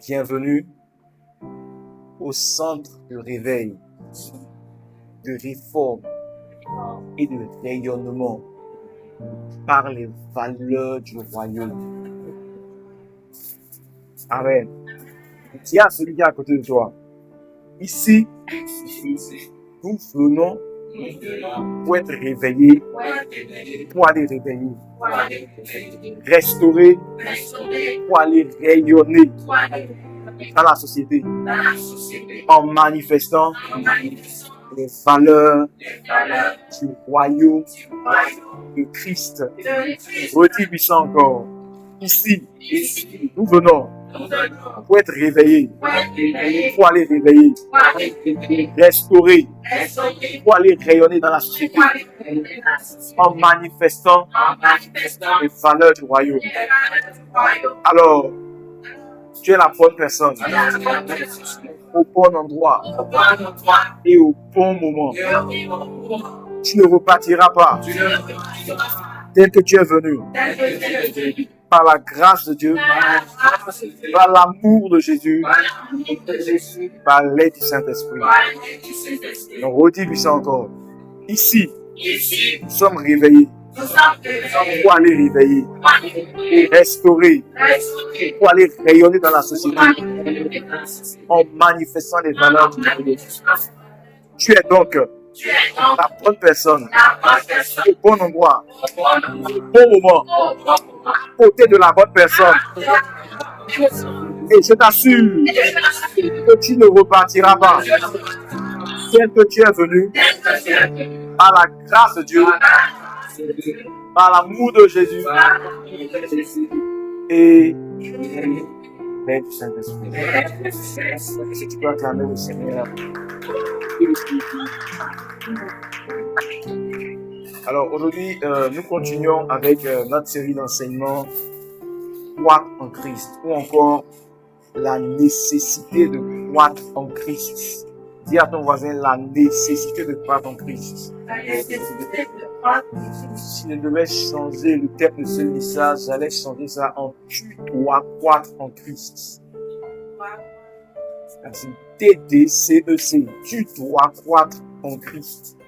Bienvenue au centre de réveil, de réforme et de rayonnement par les valeurs du royaume. Amen. Dis à celui qui est à côté de toi, ici, nous venons pour être réveillés, pour aller réveiller, restaurer, pour aller rayonner dans la société, en manifestant les valeurs du royaume de Christ. Redis-lui ça encore. Ici, nous venons pour être réveillés, pour aller réveiller, restaurer, pour aller rayonner dans la société, en manifestant les valeurs du royaume. Alors, tu es la bonne personne, au bon endroit et au bon moment. Tu ne repartiras pas tel que tu es venu, par la grâce de Dieu, par l'amour de Jésus, par l'aide du Saint-Esprit. Donc redis-lui ça encore. Ici, nous sommes réveillés pour aller réveiller, restaurer, pour aller rayonner dans la société en manifestant les valeurs du royaume. Tu es donc la bonne personne, au bon endroit, au bon moment, côté de la bonne personne. Et je t'assure que tu ne repartiras pas tel que tu es venu, par la grâce de Dieu, par l'amour de Jésus et l'aide du Saint-Esprit. Si tu peux acclamer le Seigneur. Alors aujourd'hui, nous continuons avec notre série d'enseignements croître en Christ, ou encore la nécessité de croître en Christ. Dis à ton voisin la nécessité de croître en Christ. Si je devais changer le thème de ce message, j'allais changer ça en tu dois croître en Christ. C'est TDCEC, tu dois croître en Christ.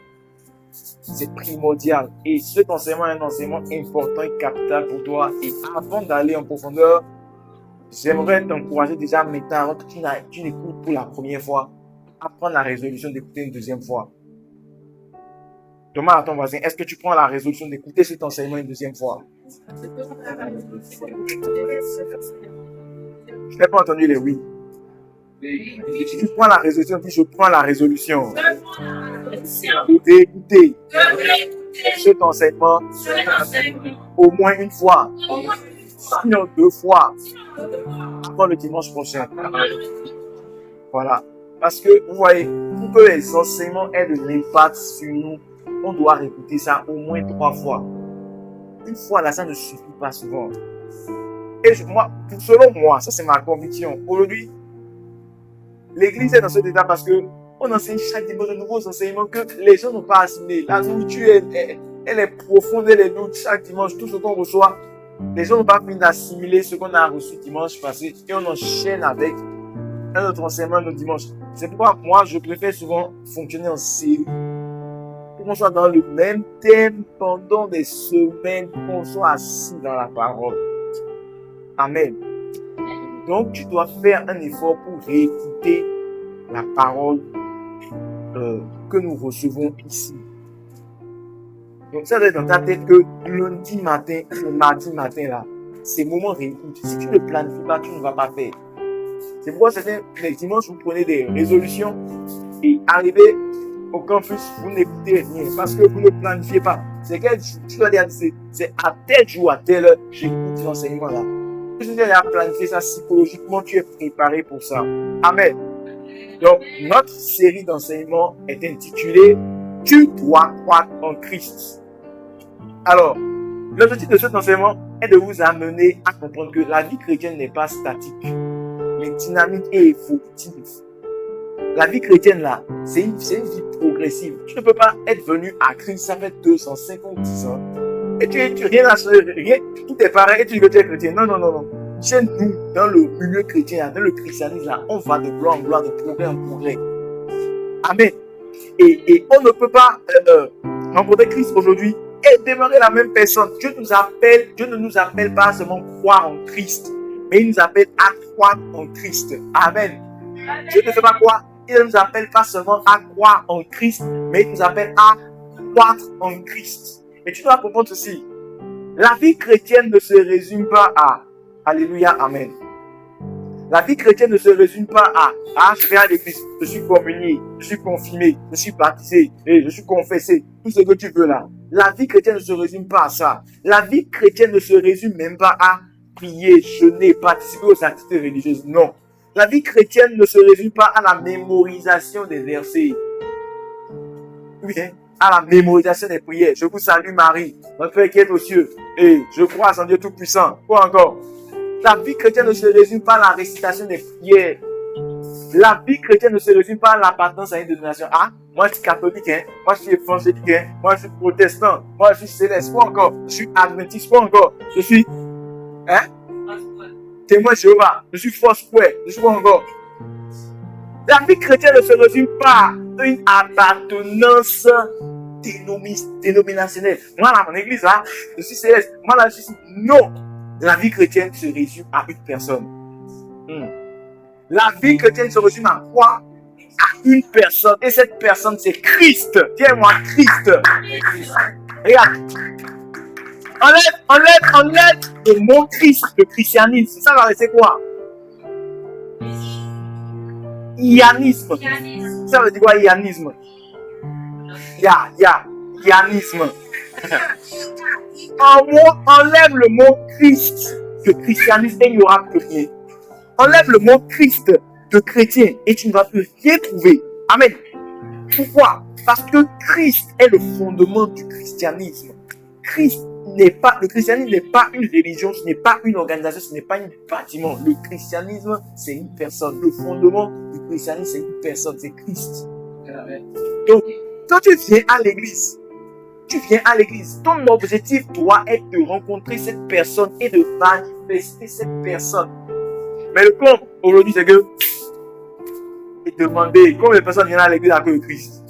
C'est primordial. Et cet enseignement est un enseignement important et capital pour toi. Et avant d'aller en profondeur, j'aimerais t'encourager déjà maintenant, avant que tu n'écoutes pour la première fois, à prendre la résolution d'écouter une deuxième fois. Demande à ton voisin, est-ce que tu prends la résolution d'écouter cet enseignement une deuxième fois? Je n'ai pas entendu les oui. Si tu prends la résolution, dis je prends la résolution d'écouter cet enseignement au moins une fois, sinon 2 fois, avant le dimanche prochain. Voilà. Parce que, vous voyez, pour que les enseignements aient de l'impact sur nous, on doit répéter ça au moins 3 fois. Une fois là, ça ne suffit pas souvent. Et selon moi, ça c'est ma conviction. Aujourd'hui, l'église est dans cet état parce que on enseigne chaque dimanche de nouveaux enseignements que les gens n'ont pas assimilés. La nourriture, elle est profonde, elle est lourde chaque dimanche. Tout ce qu'on reçoit, les gens n'ont pas fini d'assimiler ce qu'on a reçu dimanche passé et on enchaîne avec un autre enseignement le dimanche. C'est pourquoi moi, je préfère souvent fonctionner en série. Pour qu'on soit dans le même thème pendant des semaines, qu'on soit assis dans la parole. Amen. Donc, tu dois faire un effort pour réécouter la parole que nous recevons ici. Donc, ça doit être dans ta tête que lundi matin, le mardi matin, là, ces moments réécoute. Si tu ne le planifies pas, tu ne vas pas faire. C'est pourquoi les dimanches, vous prenez des résolutions et arrivez au campus, vous n'écoutez rien parce que vous ne planifiez pas. C'est quel tu dois dire, c'est à tel jour, à telle heure, j'écoute cet enseignement-là. Tu dois planifier ça psychologiquement, tu es préparé pour ça. Amen. Donc, notre série d'enseignements est intitulée « Tu dois croître en Christ ». Alors, l'objectif de cet enseignement est de vous amener à comprendre que la vie chrétienne n'est pas statique, mais dynamique et évolutive. La vie chrétienne, là, c'est une vie progressive. Tu ne peux pas être venu à Christ, ça fait 250 ans. Et tu rien à changer, rien, tout est pareil et tu dis que tu es chrétien. Non. Chez nous, dans le milieu chrétien, dans le christianisme, là, on va de gloire en gloire, de progrès en progrès. Amen. Et on ne peut pas rencontrer Christ aujourd'hui et demeurer la même personne. Dieu ne nous appelle pas seulement croire en Christ, mais il nous appelle à croire en Christ. Amen. Dieu ne fait pas quoi? Il ne nous appelle pas seulement à croire en Christ, mais il nous appelle à croître en Christ. Et tu dois comprendre ceci. La vie chrétienne ne se résume pas à Alléluia, Amen. La vie chrétienne ne se résume pas à je vais à l'église, je suis communié, je suis confirmé, je suis baptisé, et je suis confessé, tout ce que tu veux là. La vie chrétienne ne se résume pas à ça. La vie chrétienne ne se résume même pas à prier, jeûner, participer aux activités religieuses. Non. La vie chrétienne ne se résume pas à la mémorisation des versets. Oui, hein? À la mémorisation des prières. Je vous salue Marie, notre Père qui est aux cieux, et je crois en Dieu Tout-Puissant. Quoi encore? La vie chrétienne ne se résume pas à la récitation des prières. La vie chrétienne ne se résume pas à l'appartenance à une dénomination. Ah, moi je suis catholique, hein? Moi je suis évangélique, hein? Moi je suis protestant, moi je suis céleste, quoi encore? Je suis adventiste, quoi encore? Je suis témoin de Jéhovah, je suis Foursquare, je suis quoi encore? La vie chrétienne ne se résume pas à une appartenance dénominationnelle. Moi là, mon église là, je suis céleste. Moi là, je suis... Non! La vie chrétienne se résume à une personne. La vie chrétienne se résume à quoi? À une personne. Et cette personne, c'est Christ. Dis-moi, Christ. Regarde. Enlève le mot Christ, le christianisme. Ça va rester quoi? Ianisme. Ça veut dire quoi, ianisme? Ianisme. Enlève le mot Christ de christianisme et il n'y aura plus rien. Enlève le mot Christ de chrétien et tu ne vas plus rien trouver. Amen. Pourquoi? Parce que Christ est le fondement du christianisme. Le christianisme n'est pas une religion, ce n'est pas une organisation, ce n'est pas un bâtiment. Le christianisme, c'est une personne. Le fondement du christianisme, c'est une personne, c'est Christ. Amen. Donc, quand tu viens à l'église, ton objectif doit être de rencontrer cette personne et de manifester cette personne. Mais le problème aujourd'hui, c'est que demandez combien de personnes viennent à l'église à cause de Christ.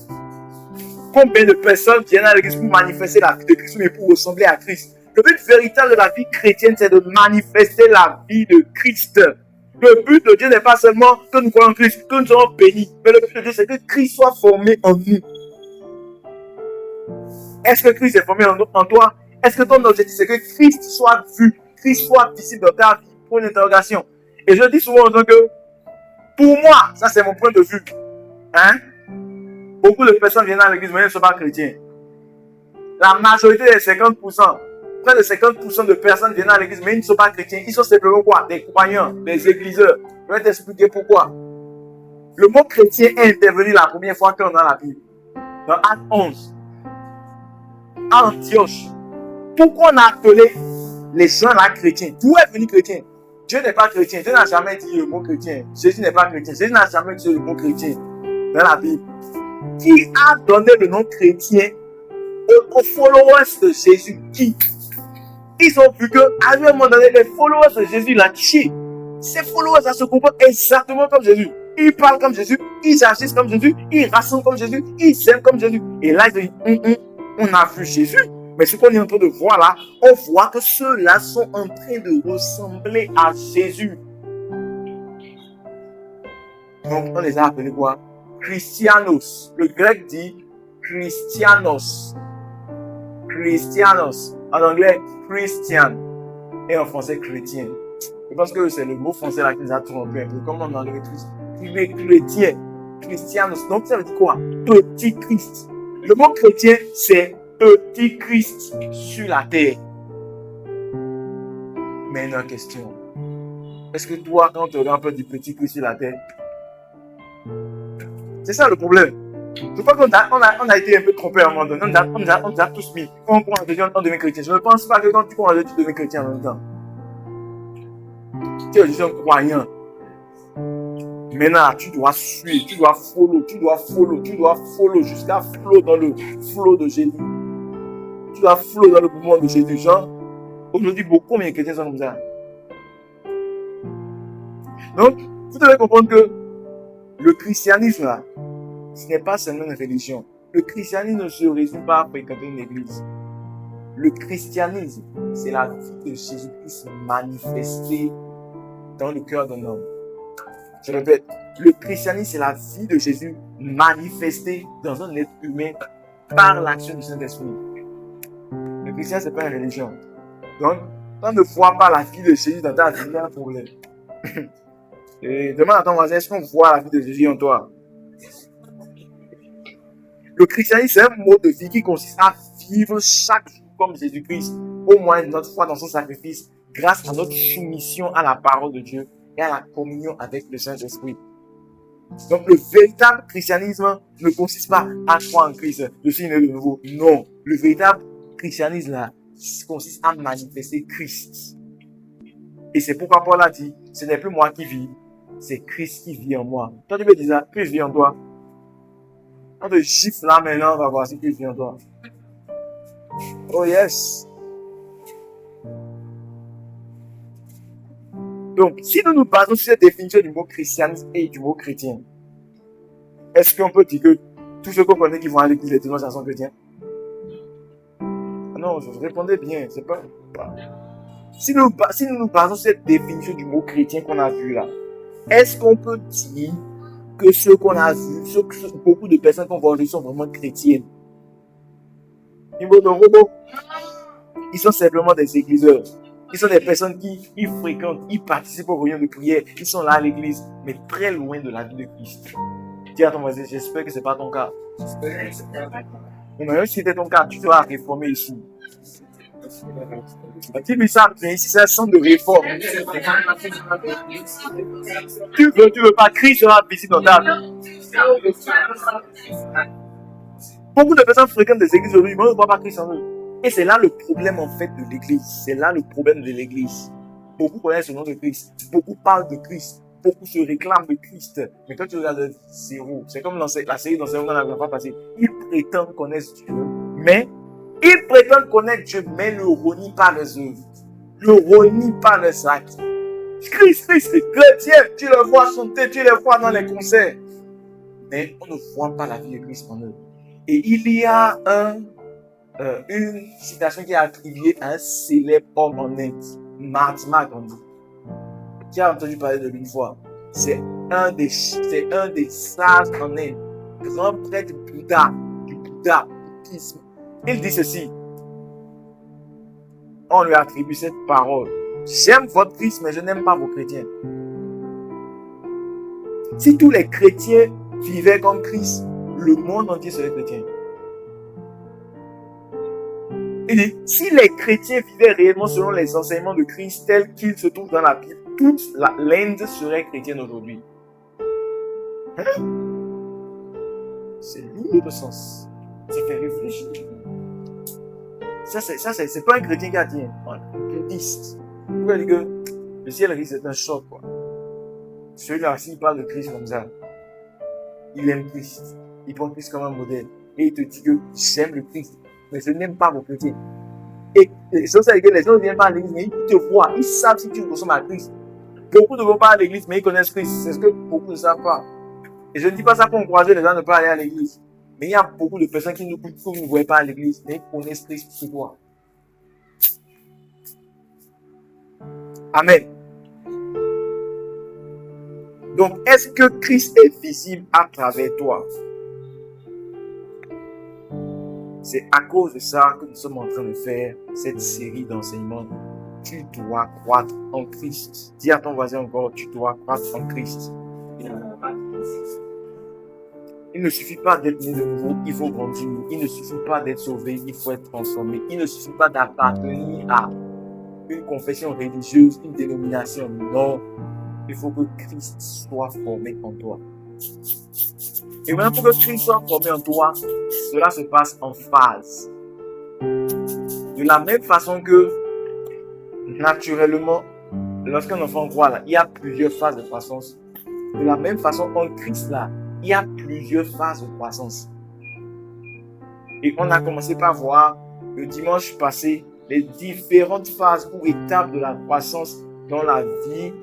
Combien de personnes viennent à l'église pour manifester la vie de Christ, mais pour ressembler à Christ. Le but véritable de la vie chrétienne, c'est de manifester la vie de Christ. Le but de Dieu n'est pas seulement que nous croyons en Christ, que nous soyons bénis, mais le but de Dieu, c'est que Christ soit formé en nous. Est-ce que Christ est formé en toi? Est-ce que ton objectif, c'est que Christ soit vu, Christ soit visible dans ta vie? Pour une interrogation. Et je dis souvent aux gens que, pour moi, ça c'est mon point de vue. Hein? Beaucoup de personnes viennent à l'église, mais elles ne sont pas chrétiens. La majorité des 50%, près de 50% de personnes viennent à l'église, mais ils ne sont pas chrétiens. Ils sont simplement quoi? Des croyants, des égliseurs. Je vais t'expliquer pourquoi. Le mot chrétien est intervenu la première fois qu'on a la Bible. Dans Acte 11. À Antioche. Pourquoi on a appelé les gens là chrétiens? D'où est venu chrétien? Dieu n'est pas chrétien. Dieu n'a jamais dit le mot chrétien. Jésus n'est pas chrétien. Jésus n'a jamais dit le mot chrétien dans la Bible. Qui a donné le nom chrétien aux followers de Jésus? Qui? Ils ont vu qu'à un moment donné, les followers de Jésus l'ont tué. Ces followers se comportent exactement comme Jésus. Ils parlent comme Jésus, ils agissent comme Jésus, ils rassemblent comme Jésus, ils aiment comme Jésus. Et là, ils disent, on a vu Jésus. Mais ce qu'on est en train de voir là, on voit que ceux-là sont en train de ressembler à Jésus. Donc, on les a appelés quoi? Christianos. Le grec dit Christianos. Christianos. En anglais, Christian. Et en français, chrétien. Je pense que c'est le mot français là qui nous a trompé un peu. Comme en anglais, chrétien. Christianos. Donc, ça veut dire quoi? Petit Christ. Le mot chrétien, c'est petit Christ sur la terre. Maintenant, question. Est-ce que toi, quand tu regardes un peu du petit Christ sur la terre, c'est ça le problème. Je crois qu'on a été un peu trompé à un moment donné. On nous a tous mis. Quand on croit en Jésus, on devient chrétien. Je ne pense pas que quand tu crois en Jésus, tu deviens chrétien en même temps. Tu es juste un croyant. Maintenant, tu dois suivre, tu dois follow jusqu'à flow dans le flow de Jésus. Tu dois flow dans le mouvement de Jésus. Genre, aujourd'hui, combien de chrétiens sont comme ça? Donc, vous devez comprendre que le christianisme, là, ce n'est pas seulement une religion. Le christianisme ne se résume pas à fréquenter une église. Le christianisme, c'est la vie de Jésus-Christ manifestée dans le cœur d'un homme. Je répète, le christianisme, c'est la vie de Jésus manifestée dans un être humain par l'action du Saint-Esprit. Le christianisme, ce n'est pas une religion. Donc, quand on ne voit pas la vie de Jésus dans ta vie, il y a un problème. Et demande à ton voisin, est-ce qu'on voit la vie de Jésus en toi? Le christianisme, c'est un mode de vie qui consiste à vivre chaque jour comme Jésus-Christ, au moins notre foi dans son sacrifice, grâce à notre soumission à la parole de Dieu et à la communion avec le Saint-Esprit. Donc, le véritable christianisme ne consiste pas à croire en Christ, je suis né de nouveau. Non, le véritable christianisme là, consiste à manifester Christ. Et c'est pourquoi Paul a dit, ce n'est plus moi qui vis, c'est Christ qui vit en moi. Toi, tu peux dire ça, Christ vit en toi. On te gifle là maintenant, on va voir si Christ vit en toi. Oh yes. Donc, si nous nous basons sur cette définition du mot christianisme et du mot chrétien, est-ce qu'on peut dire que tous ceux qu'on connaît qui vont à l'église, les témoins sont chrétiens? Non, je répondais bien, c'est pas. Si nous nous basons sur cette définition du mot chrétien qu'on a vu là, est-ce qu'on peut dire que ceux qu'on a vus, beaucoup de personnes qu'on voit aujourd'hui sont vraiment chrétiennes? Ils sont simplement des églисeurs. Ils sont des personnes qui fréquentent, ils participent aux réunions de prière, ils sont là à l'église, mais très loin de la vie de Christ. Dis à ton voisin, j'espère que ce n'est pas ton cas. Mais même si c'était ton cas, tu dois réformer ici. Dis-lui ça, mais ici c'est un centre de réforme. Tu veux pas, Christ sera visible dans ta vie. Beaucoup de personnes fréquentent des églises aujourd'hui, mais on ne voit pas Christ en eux. Et c'est là le problème en fait de l'église. C'est là le problème de l'église. Beaucoup connaissent le nom de Christ. Beaucoup parlent de Christ. Beaucoup se réclament de Christ. Mais quand tu regardes zéro, c'est comme la série d'enseignement qu'on n'a pas passé. Ils prétendent connaître Dieu, mais ne renient pas les œuvres. Ne renient pas les actes. Christ, chrétien, tu le vois chanter, tu le vois dans les concerts. Mais on ne voit pas la vie de Christ en eux. Et il y a une citation qui est attribuée à un célèbre homme en Inde, Mahatma Gandhi. Qui a entendu parler de lui une fois? C'est un des sages en Inde, grand prêtre du bouddhisme. Il dit ceci. On lui attribue cette parole. J'aime votre Christ, mais je n'aime pas vos chrétiens. Si tous les chrétiens vivaient comme Christ, le monde entier serait chrétien. Il dit, si les chrétiens vivaient réellement selon les enseignements de Christ tels qu'ils se trouvent dans la Bible, toute l'Inde serait chrétienne aujourd'hui. Hein? C'est lourd de sens. Ça fait réfléchir. Ça c'est pas un chrétien qui a dit, un bouddhiste. Pourquoi il dit que le ciel risque d'être un choc, quoi. Celui-là, s'il parle de Christ comme ça, il aime Christ. Il prend Christ comme un modèle. Et il te dit que j'aime le Christ, mais je n'aime pas vos chrétiens. Et c'est ça que les gens ne viennent pas à l'église, mais ils te voient, ils savent si tu ressembles à Christ. Beaucoup ne vont pas à l'église, mais ils connaissent Christ. C'est ce que beaucoup ne savent pas. Et je ne dis pas ça pour encourager les gens à ne pas aller à l'église. Mais il y a beaucoup de personnes qui ne voient pas à l'église, mais ils connaissent Christ sur toi. Amen. Donc, est-ce que Christ est visible à travers toi? C'est à cause de ça que nous sommes en train de faire cette série d'enseignements. Tu dois croître en Christ. Dis à ton voisin encore, tu dois croître en Christ. Il ne suffit pas d'être né de nouveau, il faut grandir. Il ne suffit pas d'être sauvé, il faut être transformé. Il ne suffit pas d'appartenir à une confession religieuse, une dénomination. Non, il faut que Christ soit formé en toi. Et maintenant, pour que Christ soit formé en toi, cela se passe en phase. De la même façon que, naturellement, lorsqu'un enfant croit là, il y a plusieurs phases de croissance. De la même façon, en Christ là, il y a plusieurs phases de croissance. Et on a commencé par voir le dimanche passé les différentes phases ou étapes de la croissance dans la vie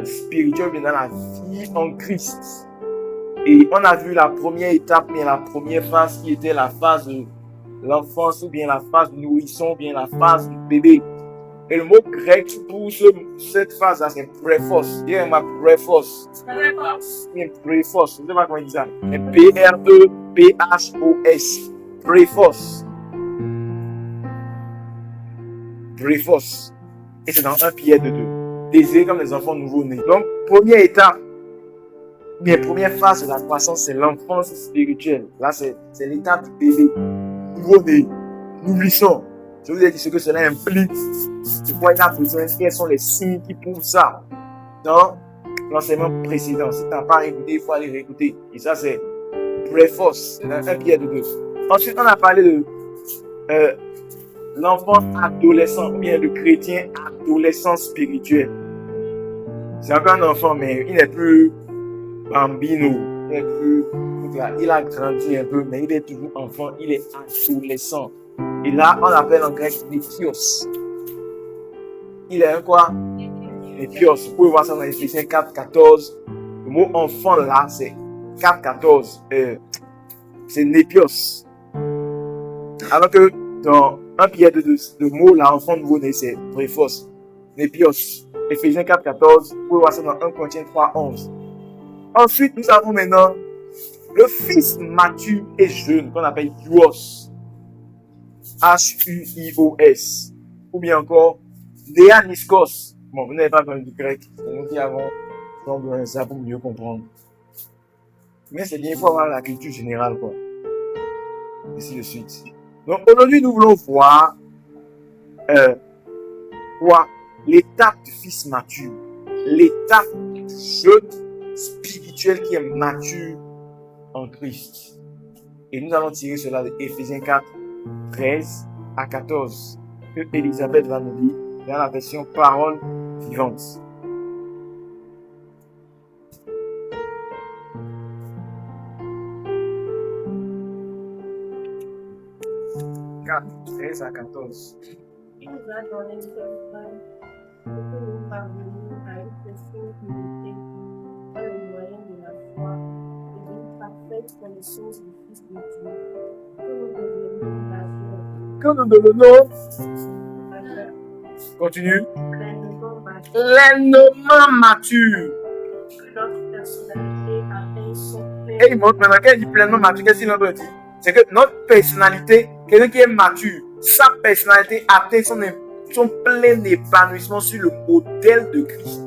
spirituelle, bien dans la vie en Christ. Et on a vu la première étape, bien la première phase qui était la phase de l'enfance, ou bien la phase du nourrisson, ou bien la phase du bébé. Et le mot grec pour cette phase-là, c'est préphos. Dis ma préphos. Bien, préphos. Je ne sais pas comment il dit ça. P-R-E-P-H-O-S. Préphos. Préphos. Et c'est dans 1 Pierre 2. Désiré comme les enfants nouveau-nés. Donc, première étape, bien, première phase de la croissance, c'est l'enfance spirituelle. Là, c'est l'étape du bébé. Nouveau-né. Nourrisson. Je vous ai dit ce que cela implique. De quoi il a besoin, quels sont les signes qui prouvent ça. Dans l'enseignement précédent. Si tu n'as pas écouté, il faut aller réécouter. Et ça, c'est préphos. C'est dans 1 Pierre 2. Ensuite, on a parlé de l'enfant adolescent, ou bien le chrétien adolescent spirituel. C'est encore un enfant, mais il n'est plus bambino. Il a grandi un peu, mais il est toujours enfant, il est adolescent. Et là, on l'appelle en grec Népios. Il est un quoi? Népios. Vous pouvez voir ça dans Éphésiens 4:14. Le mot enfant là, c'est 4:14. C'est Népios. Alors que dans 1 Pierre 2, le mot là, enfant nouveau-né, c'est préphos. Népios. Éphésiens 4:14. Vous pouvez voir ça dans 1 Corinthiens 3:11. Ensuite, nous avons maintenant le fils mature et jeune qu'on appelle Huios. H-U-I-O-S. Ou bien encore Léaniskos. Bon, vous n'avez pas besoin du grec. C'est nous qui avons ça pour mieux comprendre. Mais c'est bien, il faut avoir la culture générale, quoi. Ainsi de suite. Donc aujourd'hui, nous voulons voir l'étape du fils mature. L'étape du jeune spirituel qui est mature en Christ. Et nous allons tirer cela de Éphésiens 4:13-14 que Elisabeth va nous lire dans la version parole vivante. 4:13-14. Il nous a donné ce pain pour que nous parvenions à une profonde unité dans le moyen de la foi et d'une parfaite connaissance du Fils de Dieu, que nous devenions majeurs. Que nous devenons, continue, pleinement matures. Que notre personnalité atteigne son plein. Et il montre maintenant qu'elle dit pleinement mature, qu'est-ce qu'il veut dire? C'est que notre personnalité, quelqu'un qui est mature, sa personnalité atteint son plein épanouissement sur le modèle de Christ.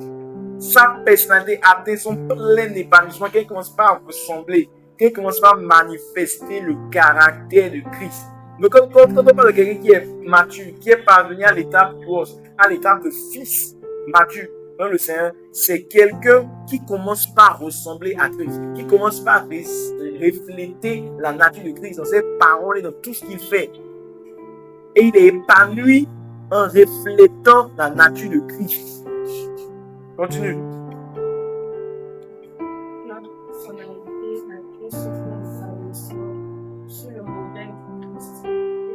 Sa personnalité atteint son plein épanouissement, qu'elle commence pas à ressembler, qu'elle commence pas à manifester le caractère de Christ. Donc quand on parle de quelqu'un qui est mature, qui est parvenu à l'étape de fils mature dans le Seigneur, c'est quelqu'un qui commence par ressembler à Christ, qui commence par refléter la nature de Christ dans ses paroles et dans tout ce qu'il fait. Et il est épanoui en reflétant la nature de Christ. Continue. Notre personnalité atteigne son plein épanouissement sur le modèle de Christ et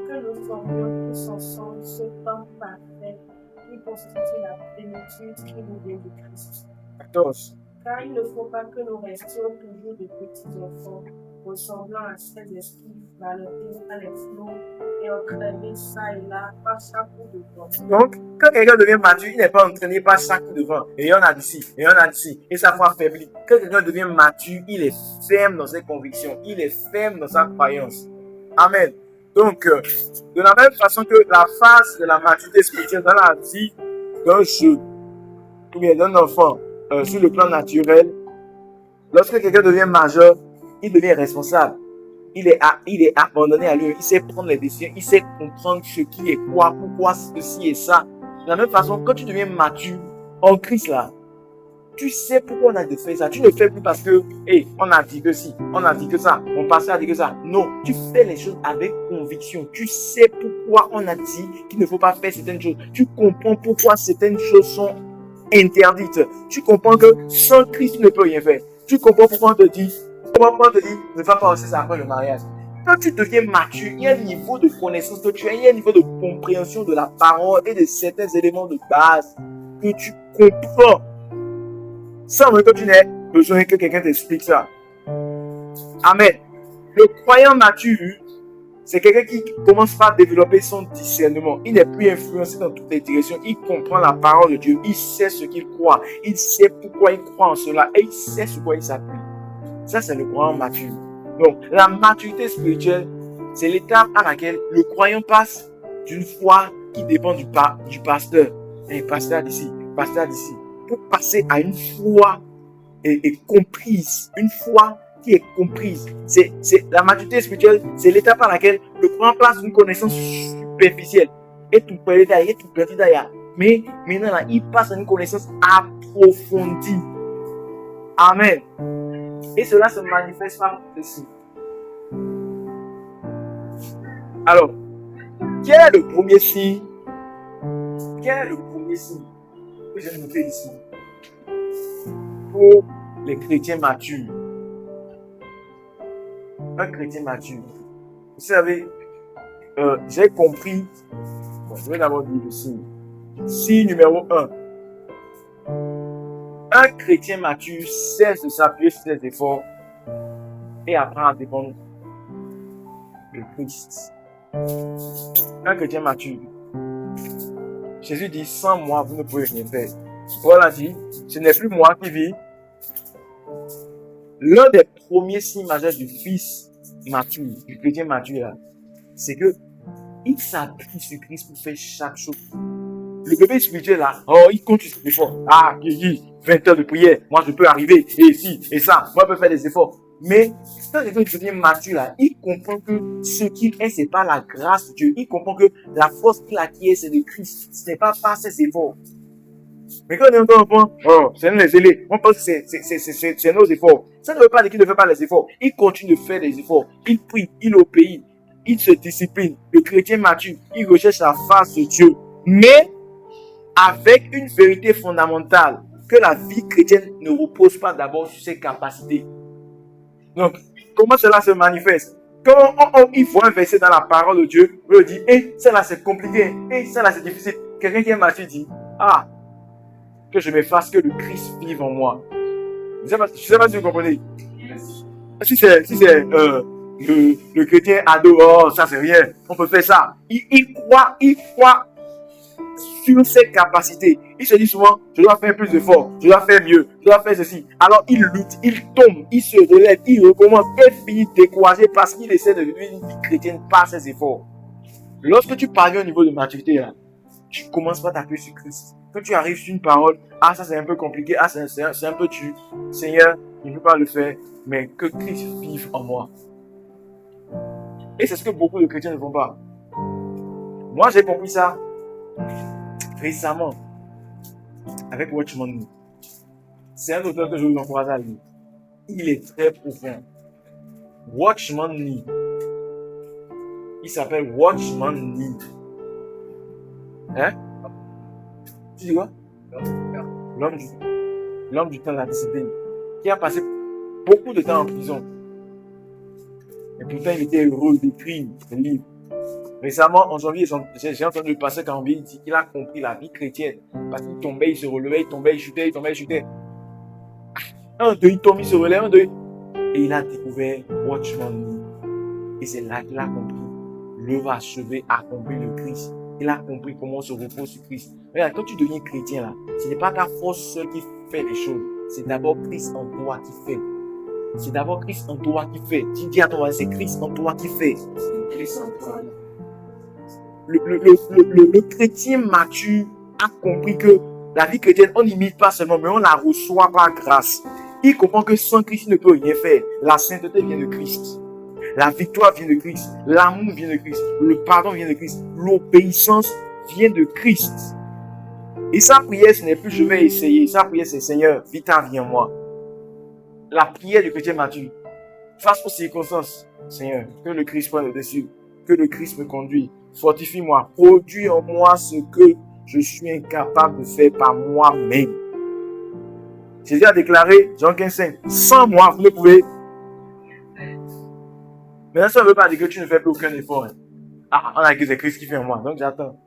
que nous formions tous ensemble ce corps parfait qui constitue la plénitude qui nous vient de Christ. 14. Car il ne faut pas que nous restions toujours de petits enfants, ressemblant à ces esprits ballottés à les flots et entraînés ça et là par chaque coup de vent. Donc, quand quelqu'un devient mature, il n'est pas entraîné par chaque coup de vent. Et on a d'ici, et on a d'ici, et sa foi affaiblit. Quand quelqu'un devient mature, il est ferme dans ses convictions, il est ferme dans sa croyance. Amen. Donc, de la même façon que la phase de la maturité spirituelle dans la vie d'un jeune ou bien d'un enfant sur le plan naturel, lorsque quelqu'un devient majeur, il devient responsable. Il est abandonné à lui. Il sait prendre les décisions. Il sait comprendre ce qui est quoi, pourquoi ceci et ça. De la même façon, quand tu deviens mature en Christ là, tu sais pourquoi on a fait ça. Tu ne fais plus parce que, on a dit que si, on a dit que ça, mon pasteur a dit que ça. Non, tu fais les choses avec conviction. Tu sais pourquoi on a dit qu'il ne faut pas faire certaines choses. Tu comprends pourquoi certaines choses sont interdites. Tu comprends que sans Christ, tu ne peux rien faire. Tu comprends pourquoi on te dit, ne va pas aussi ça après le mariage. Quand tu deviens mature, il y a un niveau de connaissance que tu as, il y a un niveau de compréhension de la parole et de certains éléments de base que tu comprends. sans même que tu n'aies besoin que quelqu'un t'explique ça. Amen. Le croyant mature, c'est quelqu'un qui commence par développer son discernement. Il n'est plus influencé dans toutes les directions. Il comprend la parole de Dieu. Il sait ce qu'il croit. Il sait pourquoi il croit en cela. Et il sait sur quoi il s'appuie. Ça, c'est le croyant mature. Donc, la maturité spirituelle, c'est l'étape à laquelle le croyant passe d'une foi qui dépend du pasteur. Et pasteur d'ici, pour passer à une foi comprise. Une foi qui est comprise. C'est la maturité spirituelle, c'est l'étape à laquelle le croyant passe d'une connaissance superficielle. Et tout peut d'ailleurs. Mais maintenant, là, il passe à une connaissance approfondie. Amen. Et cela se manifeste par ceci. Alors, quel est le premier signe? Quel est le premier signe que j'ai noté ici pour les chrétiens matures? Un chrétien mature. Vous savez, j'ai compris. Bon, je vais d'abord dire le signe. Signe numéro 1. Un chrétien mature cesse de s'appuyer sur ses efforts et apprend à dépendre de Christ. Un chrétien mature. Jésus dit, sans moi, vous ne pouvez rien faire. Paul a dit, ce n'est plus moi qui vis. L'un des premiers signes majeurs du fils mature, du chrétien mature, là, c'est que il s'appuie sur Christ pour faire chaque chose. Le bébé spirituel là, il compte sur ses efforts. 20 heures de prière, moi je peux arriver, et ici, et ça, moi je peux faire des efforts. Mais quand le chrétien mature là, il comprend que ce qu'il est, c'est pas la grâce de Dieu. Il comprend que la force qu'il acquiert, c'est de Christ. Ce n'est pas par ses efforts. Mais quand on est encore enfant, c'est nous les aînés. On pense que c'est nos efforts. Ça ne veut pas dire qu'il ne fait pas les efforts. Il continue de faire des efforts. Il prie, il obéit, il se discipline. Le chrétien mature, il recherche la face de Dieu. Mais avec une vérité fondamentale, que la vie chrétienne ne repose pas d'abord sur ses capacités. Donc, comment cela se manifeste? Quand il voit un verset dans la parole de Dieu, il dit, ça là c'est compliqué, ça là c'est difficile. Quelqu'un qui est mature dit, que je me fasse que le Christ vive en moi. Je ne sais pas si vous comprenez. Si c'est le chrétien ado, ça c'est rien, on peut faire ça. Il croit sur ses capacités. Il se dit souvent, je dois faire plus d'efforts, je dois faire mieux, je dois faire ceci. Alors il lutte, il tombe, il se relève, il recommence et finit découragé parce qu'il essaie de vivre une vie chrétienne par ses efforts. Lorsque tu parviens au niveau de maturité, là, tu commences par t'appuyer sur Christ. Quand tu arrives sur une parole, ça c'est un peu compliqué, c'est un peu tu. Seigneur, je ne peux pas le faire, mais que Christ vive en moi. Et c'est ce que beaucoup de chrétiens ne font pas. Moi j'ai compris ça récemment avec Watchman Nee. C'est un auteur que je vous encourage à lire. Il est très profond. Watchman Nee. Il s'appelle Watchman Nee. Hein? Tu dis quoi? L'homme du temps de la discipline. Qui a passé beaucoup de temps en prison. Et pourtant il était heureux d'écrire des livres. Récemment, en janvier, j'ai entendu le pasteur Cambier dire qu'il a compris la vie chrétienne. Parce qu'il tombait, il se relevait, il tombait, il chutait, il tombait, il chutait. Un, deux, il tombe, il se relève, un, deux. Et il a découvert Watchman Nee. Et c'est là qu'il a compris l'œuvre achevée, accomplie de Christ. Il a compris comment on se repose sur Christ. Regarde, quand tu deviens chrétien, là, ce n'est pas ta force seule qui fait les choses. C'est d'abord Christ en toi qui fait. C'est d'abord Christ en toi qui fait. Tu dis à ton voisin, c'est Christ en toi qui fait. C'est Christ en toi. Le chrétien mature a compris que la vie chrétienne, on n'imite pas seulement, mais on la reçoit par grâce. Il comprend que sans Christ, il ne peut rien faire. La sainteté vient de Christ. La victoire vient de Christ. L'amour vient de Christ. Le pardon vient de Christ. L'obéissance vient de Christ. Et sa prière, ce n'est plus je vais essayer. Sa prière, c'est Seigneur, vite viens en moi. La prière du chrétien mature. Face aux circonstances, Seigneur, que le Christ prenne le dessus. Que le Christ me conduise. Fortifie-moi. Produis en moi ce que je suis incapable de faire par moi-même. Jésus a déclaré, Jean 15,5, sans moi, vous ne pouvez. Maintenant, ça ne veut pas dire que tu ne fais plus aucun effort. On a que c'est Christ qui fait en moi. Donc, j'attends.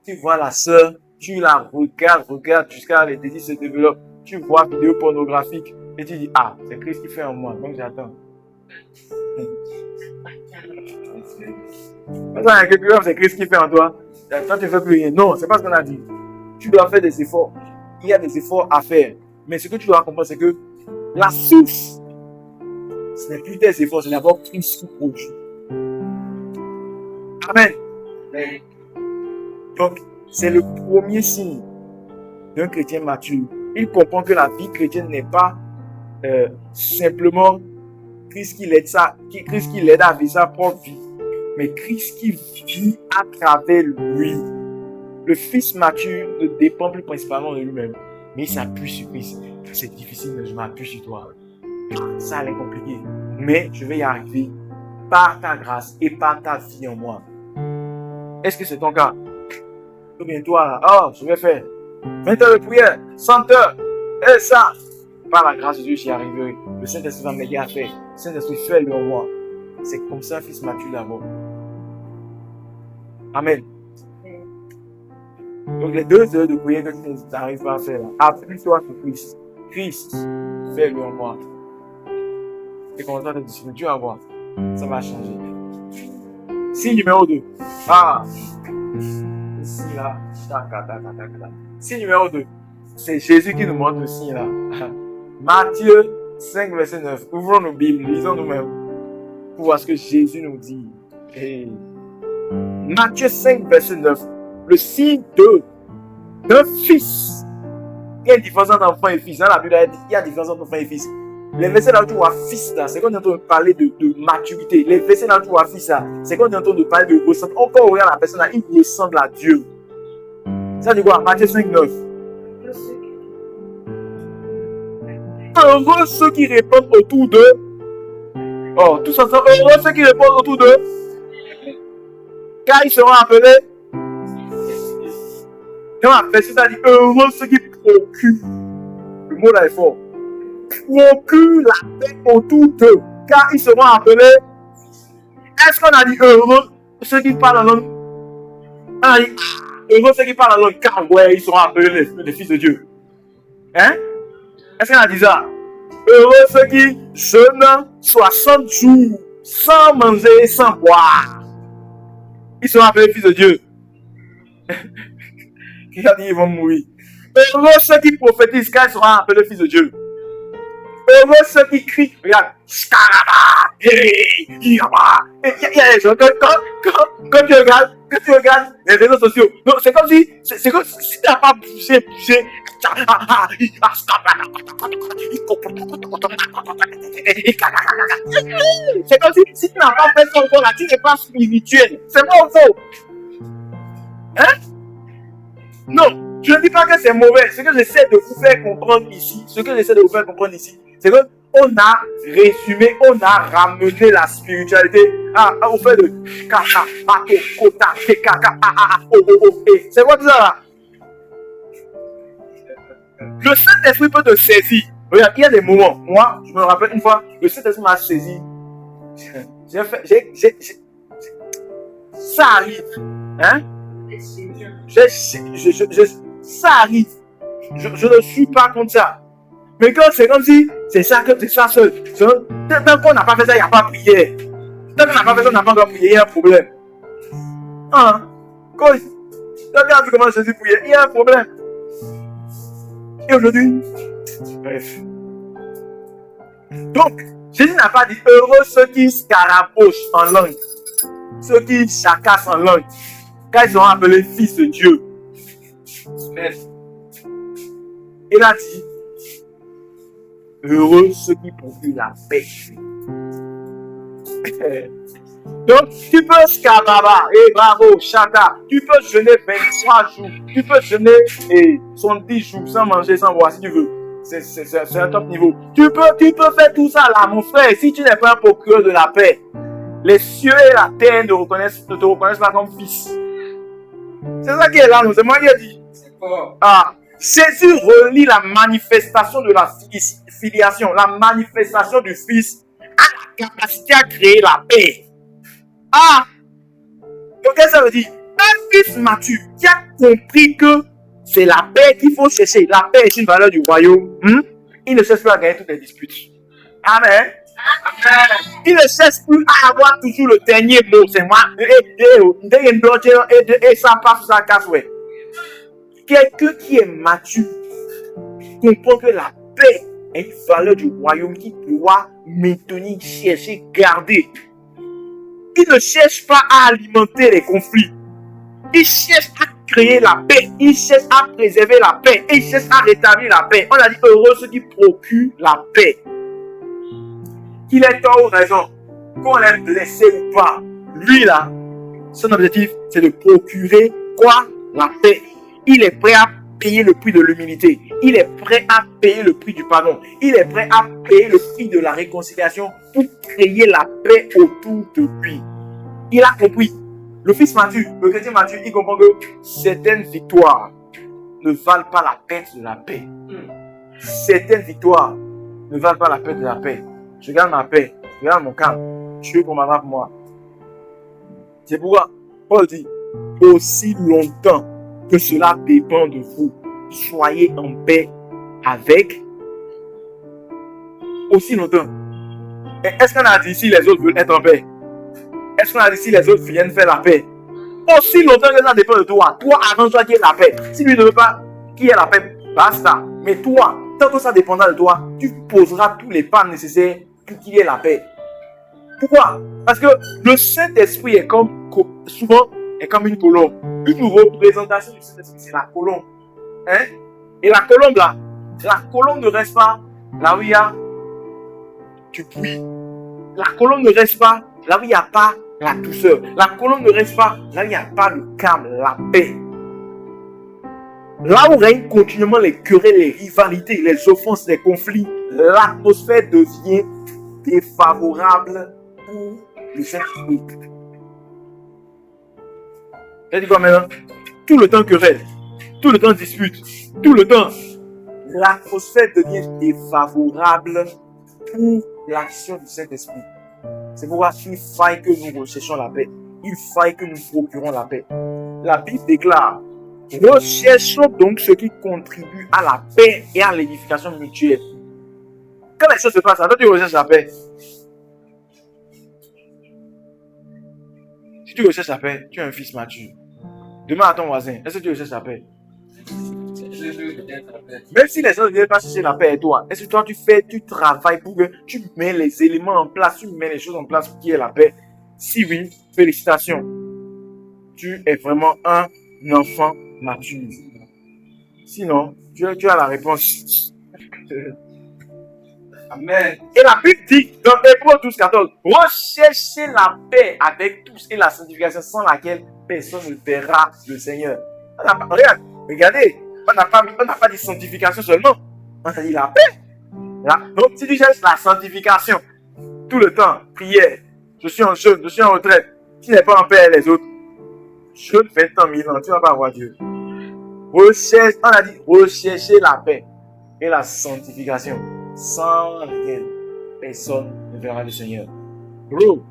Tu vois la sœur, tu la regardes jusqu'à les désirs se développent. tu vois vidéo pornographique et tu dis, ah, c'est Christ qui fait en moi, donc j'attends. Maintenant, quelque chose, c'est Christ qui fait en toi. Toi, tu ne fais plus rien. Non, c'est pas ce qu'on a dit. Tu dois faire des efforts. Il y a des efforts à faire. Mais ce que tu dois comprendre, c'est que la source, ce n'est plus tes efforts, c'est d'abord Christ qui produit. Amen. Donc, c'est le premier signe d'un chrétien mature. Il comprend que la vie chrétienne n'est pas simplement Christ qui l'aide à vivre sa propre vie, mais Christ qui vit à travers lui. Le fils mature ne dépend plus principalement de lui-même, mais il s'appuie sur Christ. C'est difficile, mais je m'appuie sur toi. Ça allait compliqué, mais je vais y arriver par ta grâce et par ta vie en moi. Est-ce que c'est ton cas? Ou bien toi, oh, je vais faire 20 heures de prière, 100 heures, et ça, par la grâce de Dieu, j'y arriverai. Le Saint-Esprit va m'aider à faire. Le Saint-Esprit fait le en moi. C'est comme ça, fils mature d'abord. Amen. Donc, les 2 heures de prière que tu n'arrives pas à faire, appuie-toi sur Christ. Christ, fais-le en moi. Et quand on te dit, tu vas voir, ça va changer. Signe numéro 2. Ah, ici là, signe numéro 2. C'est Jésus qui nous montre le signe là. Matthieu 5, verset 9. Ouvrons nos Bibles, lisons nous-mêmes pour voir ce que Jésus nous dit. Hey. Matthieu 5, verset 9. Le signe d'un fils. Il y a une différence entre enfant et fils. Dans la Bible, il y a une différence entre enfant et fils. Les versets là où tu vois fils là, c'est quand on est en train de parler de maturité. Les versets là où tu vois fils là, c'est quand on est en train de parler de ressentiment. Encore on regarde la personne là, il ressemble à Dieu. Ça dit quoi? Matthieu 5, 9. Heureux ceux qui répondent autour d'eux. Oh, tous ensemble, heureux ceux qui répondent autour d'eux. Car ils seront appelés. Quand on appelle ça, dit heureux ceux qui procurent. Le mot là est fort. Procurent la paix autour d'eux. Car ils seront appelés. Est-ce qu'on a dit heureux ceux qui parlent en langue? On a dit heureux ceux qui parlent en langue. Car ouais, ils seront appelés les fils de Dieu. Hein? Est-ce qu'on a dit ça? Heureux ceux qui jeûnent 60 jours sans manger, sans boire. Ils seront appelés fils de Dieu. Qui a dit ils vont mourir? Heureux ceux qui prophétisent car ils seront appelés fils de Dieu. Heureux ceux qui crient. Regarde. Il y a des gens, quand tu regardes les réseaux sociaux, non, c'est comme si tu n'as pas bougé. C'est comme si tu n'as pas fait son corps là, tu n'es pas spirituel. C'est pas faux. Hein? Non, je ne dis pas que c'est mauvais. Ce que j'essaie de vous faire comprendre ici, c'est que on a résumé, on a ramené la spiritualité au fait de kaka, mato, kota, kaka, c'est quoi tout ça là? Le Saint-Esprit peut te saisir. Regarde, il y a des moments. Moi, je me rappelle une fois, le Saint-Esprit m'a saisi. Ça arrive. Hein? Ça arrive. Je ne suis pas comme ça. Mais quand c'est comme si c'est ça que c'est ça seul. Tant qu'on n'a pas fait ça, il n'y a pas prière. Tant qu'on n'a pas fait ça, on n'a pas encore prié, il y a un problème. Hein? Quand on a vu comment Jésus priait, il y a un problème. Et aujourd'hui, bref. Donc, Jésus n'a pas dit heureux ceux qui scarabochent en langue, ceux qui chacassent en langue, car ils seront appelés fils de Dieu. Mais, il a dit heureux ceux qui procurent la paix. Donc, tu peux scaraba, et bravo, chaka, tu peux jeûner 23 jours, tu peux jeûner 70 jours sans manger, sans boire, si tu veux. C'est un top niveau. Tu peux faire tout ça là, mon frère, si tu n'es pas un procureur de la paix. Les cieux et la terre ne te reconnaissent pas comme fils. C'est ça qui est là, c'est moi qui ai dit. Ah, Jésus relie la manifestation de la filiation, la manifestation du Fils à la capacité à créer la paix. Ah! Donc, qu'est-ce que ça veut dire? Un fils mature qui a compris que C'est la paix qu'il faut chercher. La paix est une valeur du royaume. Il ne cherche plus à gagner toutes les disputes. Amen. Il ne cherche plus à avoir toujours le dernier mot. C'est moi. Et ça passe, ça casse. Ouais. Quelqu'un qui est mature comprend que la paix est une valeur du royaume qui doit maintenir, chercher, garder. Il ne cherche pas à alimenter les conflits. Il cherche à créer la paix. Il cherche à préserver la paix. Il cherche à rétablir la paix. On a dit heureux ceux qui procurent la paix. Qu'il ait tort ou raison, qu'on l'ait blessé ou pas, lui là, son objectif c'est de procurer quoi? La paix. Il est prêt à payer le prix de l'humilité. Il est prêt à payer le prix du pardon. Il est prêt à payer le prix de la réconciliation pour créer la paix autour de lui. Il a compris. Le fils mature, le chrétien mature, il comprend que certaines victoires ne valent pas la perte de la paix. Certaines victoires ne valent pas la perte de la paix. Je garde ma paix, je garde mon calme. Dieu commandera pour moi. C'est pourquoi Paul dit, aussi longtemps que cela dépend de vous, soyez en paix avec. Aussi longtemps. Et est-ce qu'on a dit si les autres veulent être en paix? Est-ce qu'on a dit si les autres viennent faire la paix? Aussi longtemps que ça dépend de toi. Toi, arrange-toi qu'il y ait la paix. Si lui ne veut pas qu'il y ait la paix, basta. Mais toi, tant que ça dépendra de toi, tu poseras tous les pas nécessaires pour qu'il y ait la paix. Pourquoi? Parce que le Saint-Esprit est souvent une colombe. Une représentation du Saint-Esprit, c'est la colombe. Hein? Et la colombe là, la colombe ne reste pas là où il y a du bruit. La colombe ne reste pas là où il n'y a pas la douceur. La colombe ne reste pas là où il n'y a pas le calme, la paix. Là où règnent continuellement les querelles, les rivalités, les offenses, les conflits, l'atmosphère devient défavorable pour le Saint-Esprit. J'ai dit quoi maintenant? Tout le temps querelle, tout le temps dispute, tout le temps, l'atmosphère devient défavorable pour l'action du Saint-Esprit. C'est pourquoi il faille que nous recherchions la paix. Il faille que nous procurons la paix. La Bible déclare: recherchons donc ce qui contribue à la paix et à l'édification mutuelle. Quand les choses se passent, toi tu recherches la paix. Si tu recherches la paix, tu es un fils mature. Demande à ton voisin, est-ce que tu recherches la paix? Même si les gens ne viennent pas chercher la paix et toi, est-ce que toi tu travailles pour que tu mets les éléments en place, tu mets les choses en place pour qu'il y ait la paix? Si oui, félicitations. Tu es vraiment un enfant mature. Sinon, tu as la réponse. Amen. Et la Bible dit dans Hébreux 12:14, recherchez la paix avec tous et la sanctification sans laquelle personne ne verra le Seigneur. Regarde, regardez, on n'a pas dit sanctification seulement, on a dit la paix. Donc si tu cherches la sanctification tout le temps, prière, je suis en jeûne, je suis en retraite, tu n'es pas en paix avec les autres, jeûne 20 ans, 1000 ans, tu ne vas pas avoir Dieu. On a dit rechercher la paix et la sanctification sans laquelle personne ne verra le Seigneur. Bro,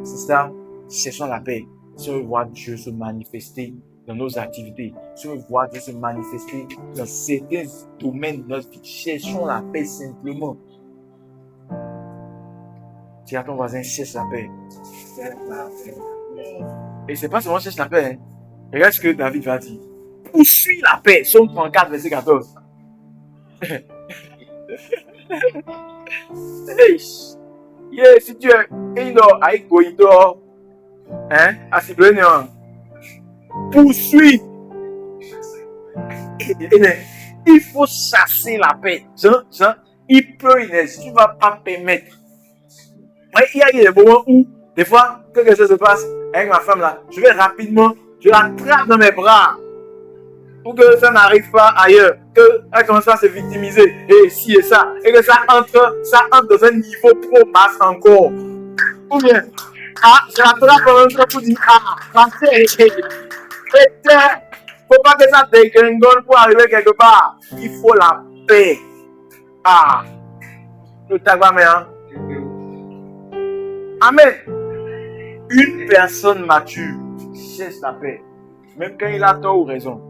c'est ça, cherchons la paix. Si on veut voir Dieu se manifester dans nos activités, si on veut voir Dieu se manifester dans certains domaines de notre vie, cherchons la paix simplement. Dis à ton voisin, cherche la paix. Et c'est pas seulement cherche la paix. Hein. Regarde ce que David va dire. Poursuis la paix. Psaume 34, verset 14. Hey, si tu es aïkoïdo, hein, asiblénion, poursuis. Il faut chasser la paix. Jean, il peut, tu ne vas pas permettre. Il y a des moments où, des fois, quelque chose se passe avec ma femme là, je vais rapidement, je la trappe dans mes bras pour que ça n'arrive pas ailleurs, qu'elle commence à se victimiser, et ci et ça, et que ça entre dans un niveau trop basse encore. Ou bien, je la trappe en même temps pour dire, faut pas que ça dégringole pour arriver quelque part. Il faut la paix. Le tabac, hein. Amen. Une personne mature cherche la paix, même quand il a tort ou raison.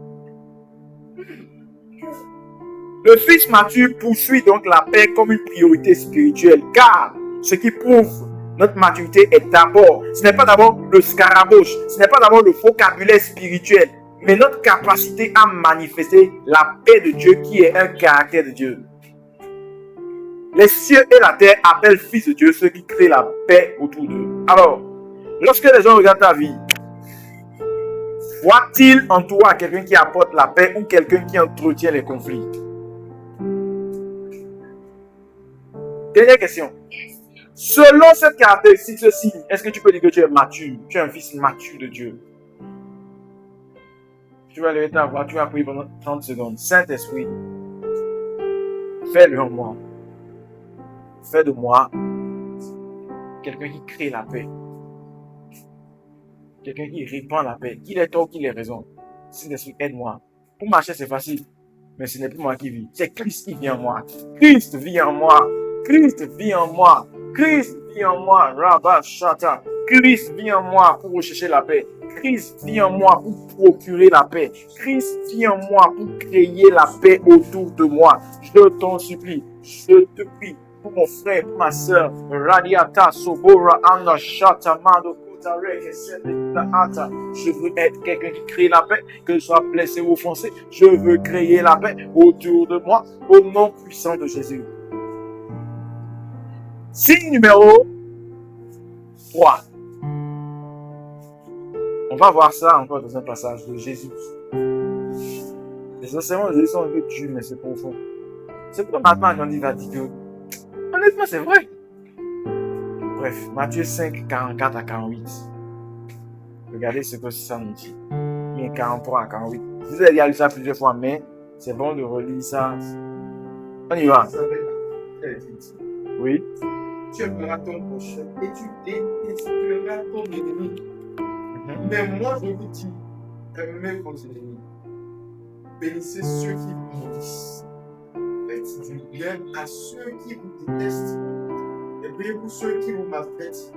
Le fils mature poursuit donc la paix comme une priorité spirituelle, car ce qui prouve notre maturité est d'abord, ce n'est pas d'abord le scarabouche, ce n'est pas d'abord le vocabulaire spirituel, mais notre capacité à manifester la paix de Dieu qui est un caractère de Dieu. Les cieux et la terre appellent fils de Dieu ceux qui créent la paix autour d'eux. Alors, lorsque les gens regardent ta vie, voit-il en toi quelqu'un qui apporte la paix ou quelqu'un qui entretient les conflits? Dernière question. Selon cette caractéristique, ce signe, est-ce que tu peux dire que tu es mature? Tu es un fils mature de Dieu? Tu vas lever ta voix, tu vas prier pendant 30 secondes. Saint-Esprit, fais-le en moi. Fais de moi quelqu'un qui crée la paix. Quelqu'un qui répand la paix. Qu'il ait tort, qu'il ait raison. Saint-Esprit, aide-moi. Pour marcher, c'est facile. Mais ce n'est plus moi qui vis. C'est Christ qui vit en moi. Christ vit en moi. Christ vit en moi. Christ vit en moi. Rabba Shata. Christ vit en moi pour rechercher la paix. Christ vit en moi pour procurer la paix. Christ vit en moi pour créer la paix autour de moi. Je t'en supplie. Je te prie pour mon frère, pour ma soeur. Radiata Sobora Anda Shata Mado. Je veux être quelqu'un qui crée la paix, que je sois blessé ou offensé. Je veux créer la paix autour de moi, au nom puissant de Jésus. Signe numéro 3. On va voir ça encore dans un passage de Jésus. Les enseignements de Jésus sont un peu durs, mais c'est profond. C'est pourquoi maintenant, quand il va dire que, honnêtement, c'est vrai. Bref, Matthieu 5, 44 à 48. Regardez ce que ça nous dit. Il y a 43 à 48. Je vous ai déjà lu ça plusieurs fois, mais c'est bon de relire ça. On y va. Oui. Tu aimeras ton prochain et tu détesteras ton ennemi. Mais moi, je vous dis, aimez vos ennemis. Bénissez ceux qui vous maudissent. Faites du bien à ceux qui vous détestent. Et priez-vous ceux qui vous maltraitent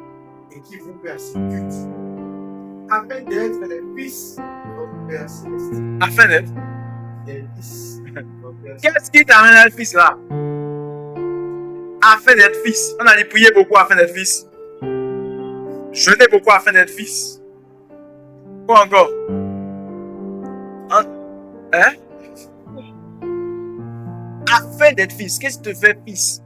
et qui vous persécutent. Afin d'être les fils de votre Père Céleste. Afin d'être Les fils de votre Père Céleste. Qu'est-ce qui t'amène à être fils là? Afin d'être fils. On a dit prier beaucoup afin d'être fils. Jeûner beaucoup afin d'être fils. Quoi encore? Hein? Afin d'être fils. Qu'est-ce qui te fait fils?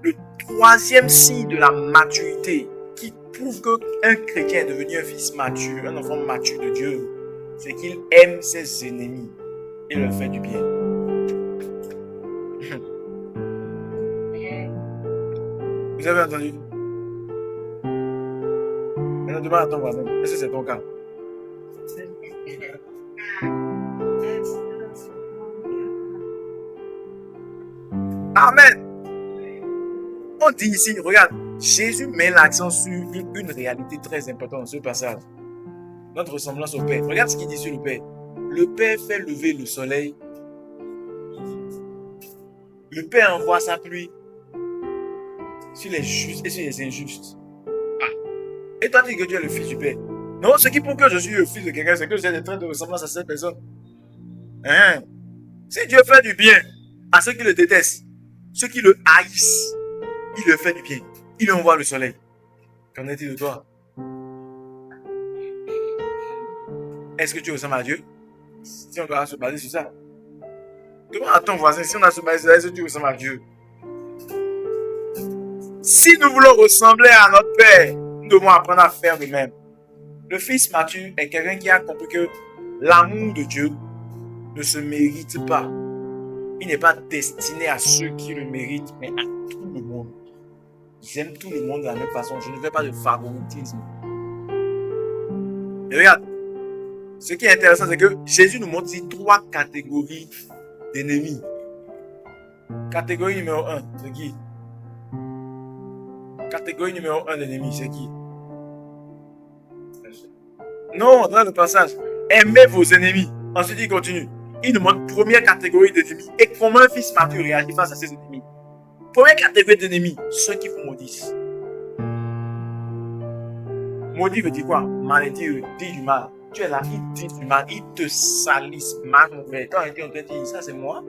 Le troisième signe de la maturité qui prouve qu'un chrétien est devenu un fils mature, un enfant mature de Dieu, c'est qu'il aime ses ennemis et leur fait du bien. Vous avez entendu? Maintenant, demande à ton voisin. Est-ce que c'est ton cas? Amen. On dit ici, regarde, Jésus met l'accent sur une réalité très importante dans ce passage. Notre ressemblance au Père. Regarde ce qu'il dit sur le Père. Le Père fait lever le soleil. Le Père envoie sa pluie sur les justes et sur les injustes. Et toi, tu dis que tu es le fils du Père. Non, ce qui prouve que je suis le fils de quelqu'un, c'est que j'ai des traits de ressemblance à cette personne. Hein? Si Dieu fait du bien à ceux qui le détestent, ceux qui le haïssent, il leur fait du bien. Il envoie le soleil. Qu'en est-il de toi? Est-ce que tu ressembles à Dieu? Si on doit se baser sur ça. Demande à ton voisin, si on a se baser sur ça, est-ce que tu ressembles à Dieu? Si nous voulons ressembler à notre Père, nous devons apprendre à faire de même. Le fils mature est quelqu'un qui a compris que l'amour de Dieu ne se mérite pas. Il n'est pas destiné à ceux qui le méritent, mais à tout le monde. J'aime tout le monde de la même façon. Je ne fais pas de favoritisme. Et regarde, ce qui est intéressant, c'est que Jésus nous montre ici 3 catégories d'ennemis. Catégorie numéro 1, c'est qui? Catégorie numéro 1 d'ennemis, c'est qui? Non, dans le passage, aimez vos ennemis. Ensuite, il continue. Il nous montre première catégorie d'ennemis et comment un fils mature réagit face à ses ennemis. Première catégorie d'ennemis, ceux qui vous maudissent. Maudit veut dire quoi? Malédire, dire du mal. tu es là, ils disent du mal, ils te salissent mal, mon frère. Toi, on te dit, ça c'est moi.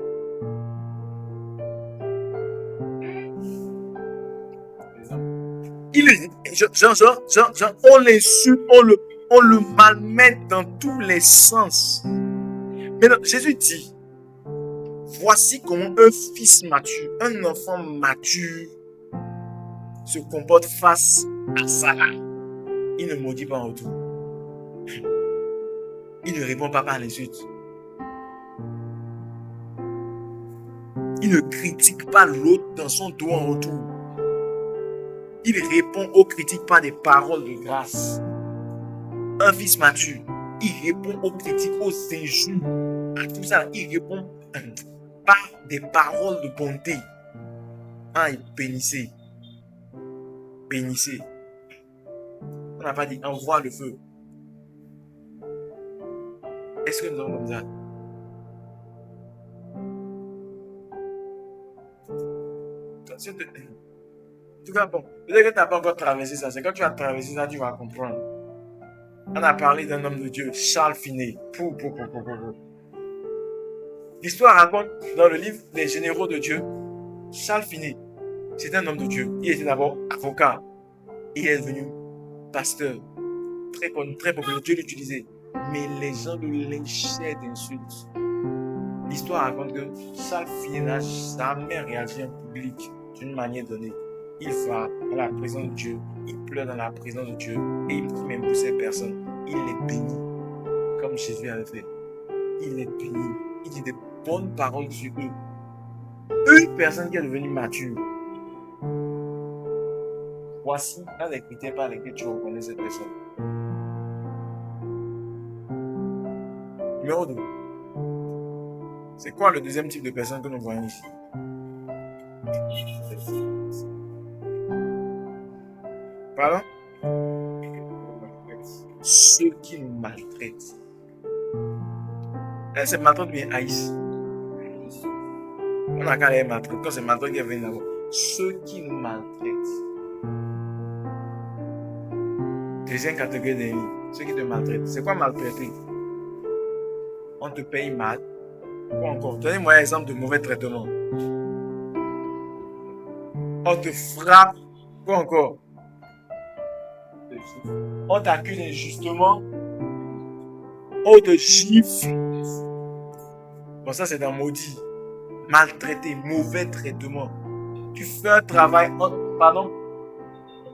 On l'insulte, on le malmène dans tous les sens. Maintenant, Jésus dit, voici comment un fils mature, un enfant mature se comporte face à ça. Il ne maudit pas en retour. Il ne répond pas par l'insulte. Il ne critique pas l'autre dans son dos en retour. Il répond aux critiques par des paroles de grâce. Un fils mature, il répond aux critiques, aux injures, à tout ça. Il répond par des paroles de bonté. Ah, bénissez. Bénissez. On n'a pas dit envoie le feu. Est-ce que nous avons comme ça? En tout cas, bon, peut-être que tu n'as pas encore traversé ça. C'est quand tu vas traverser ça, tu vas comprendre. On a parlé d'un homme de Dieu, Charles Finet. L'histoire raconte dans le livre Les généraux de Dieu, Charles Finet, c'est un homme de Dieu. Il était d'abord avocat. Il est devenu pasteur. Très populaire. Dieu l'utilisait. Mais les gens le lynchaient d'insultes. L'histoire raconte que Charles Finet n'a jamais réagi en public d'une manière donnée. Il va dans la présence de Dieu, il pleure dans la présence de Dieu et il prie même pour ces personnes. Il les bénit, comme Jésus avait fait. Il les bénit, il dit des bonnes paroles sur eux. Une personne qui est devenue mature. Voici un des critères par lesquels tu reconnais cette personne. Numéro 2. C'est quoi le deuxième type de personne que nous voyons ici? Pardon? Ceux qui nous maltraitent. C'est maltraite bien haïs. On a qu'à les maltraiter. Quand c'est maltraite qui est venu d'abord. Ceux qui nous maltraitent. Deuxième catégorie d'ennemis. Ceux qui te maltraitent. C'est quoi maltraiter? On te paye mal. Quoi encore? Donnez-moi un exemple de mauvais traitement. On te frappe. Quoi encore? On t'accuse injustement. On te gifle. Bon, ça c'est dans maudit. Maltraité, mauvais traitement. Tu fais un travail. Pardon?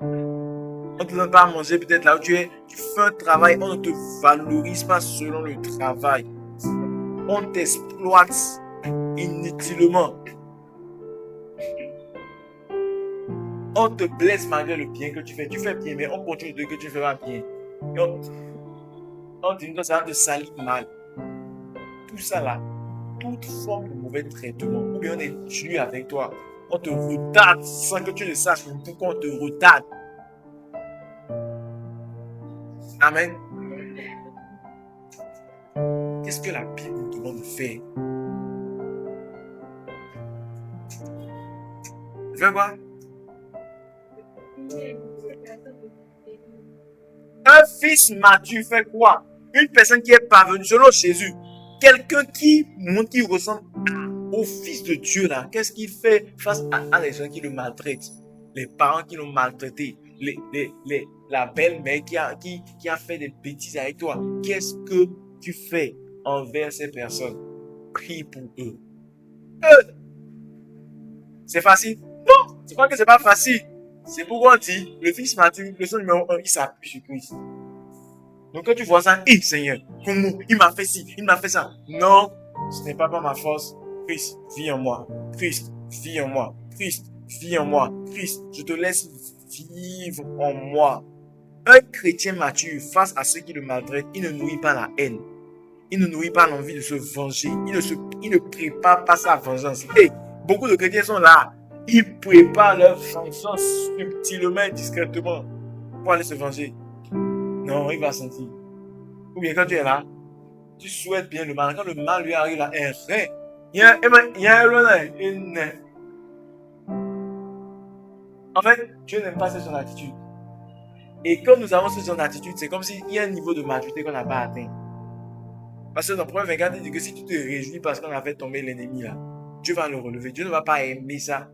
On te donne pas à manger peut-être là où tu es. Tu fais un travail. On ne te valorise pas selon le travail. On t'exploite inutilement. On te blesse malgré le bien que tu fais. Tu fais bien, mais on continue de dire que tu ne fais pas bien. On dit que ça va te salir mal. Tout ça là, toute forme de mauvais traitement, ou bien on est dur avec toi, on te retarde sans que tu le saches pourquoi on te retarde. Amen. Qu'est-ce que la Bible nous demande de faire? Tu veux quoi? Un fils mature fait quoi? Une personne qui est parvenue selon Jésus. Quelqu'un qui montre qu'il ressemble au fils de Dieu là. Qu'est-ce qu'il fait face à les gens qui le maltraitent? Les parents qui l'ont maltraité. La belle-mère qui a fait des bêtises avec toi. Qu'est-ce que tu fais envers ces personnes? Prie pour eux. C'est facile? Non, je crois que c'est pas facile. C'est pourquoi on dit, le fils mature, le son numéro 1, il s'appuie sur Christ. Donc quand tu vois ça, Seigneur, comment il m'a fait ci, il m'a fait ça. Non, ce n'est pas par ma force. Christ, vis en moi. Christ, vis en moi. Christ, vis en moi. Christ, je te laisse vivre en moi. Un chrétien mature, face à ceux qui le maltraitent, il ne nourrit pas la haine. Il ne nourrit pas l'envie de se venger. Il ne prépare pas sa vengeance. Beaucoup de chrétiens sont là. Ils préparent leur vengeance subtilement et discrètement pour aller se venger. Non, il va sentir. Ou bien quand tu es là, tu souhaites bien le mal. Quand le mal lui arrive là, il y a un en fait, Dieu n'aime pas cette son attitude. Et quand nous avons ce genre d'attitude, c'est comme s'il y a un niveau de maturité qu'on n'a pas atteint. Parce que dans Proverbe 24, il dit que si tu te réjouis parce qu'on a fait tomber l'ennemi là, Dieu va le relever. Dieu ne va pas aimer ça.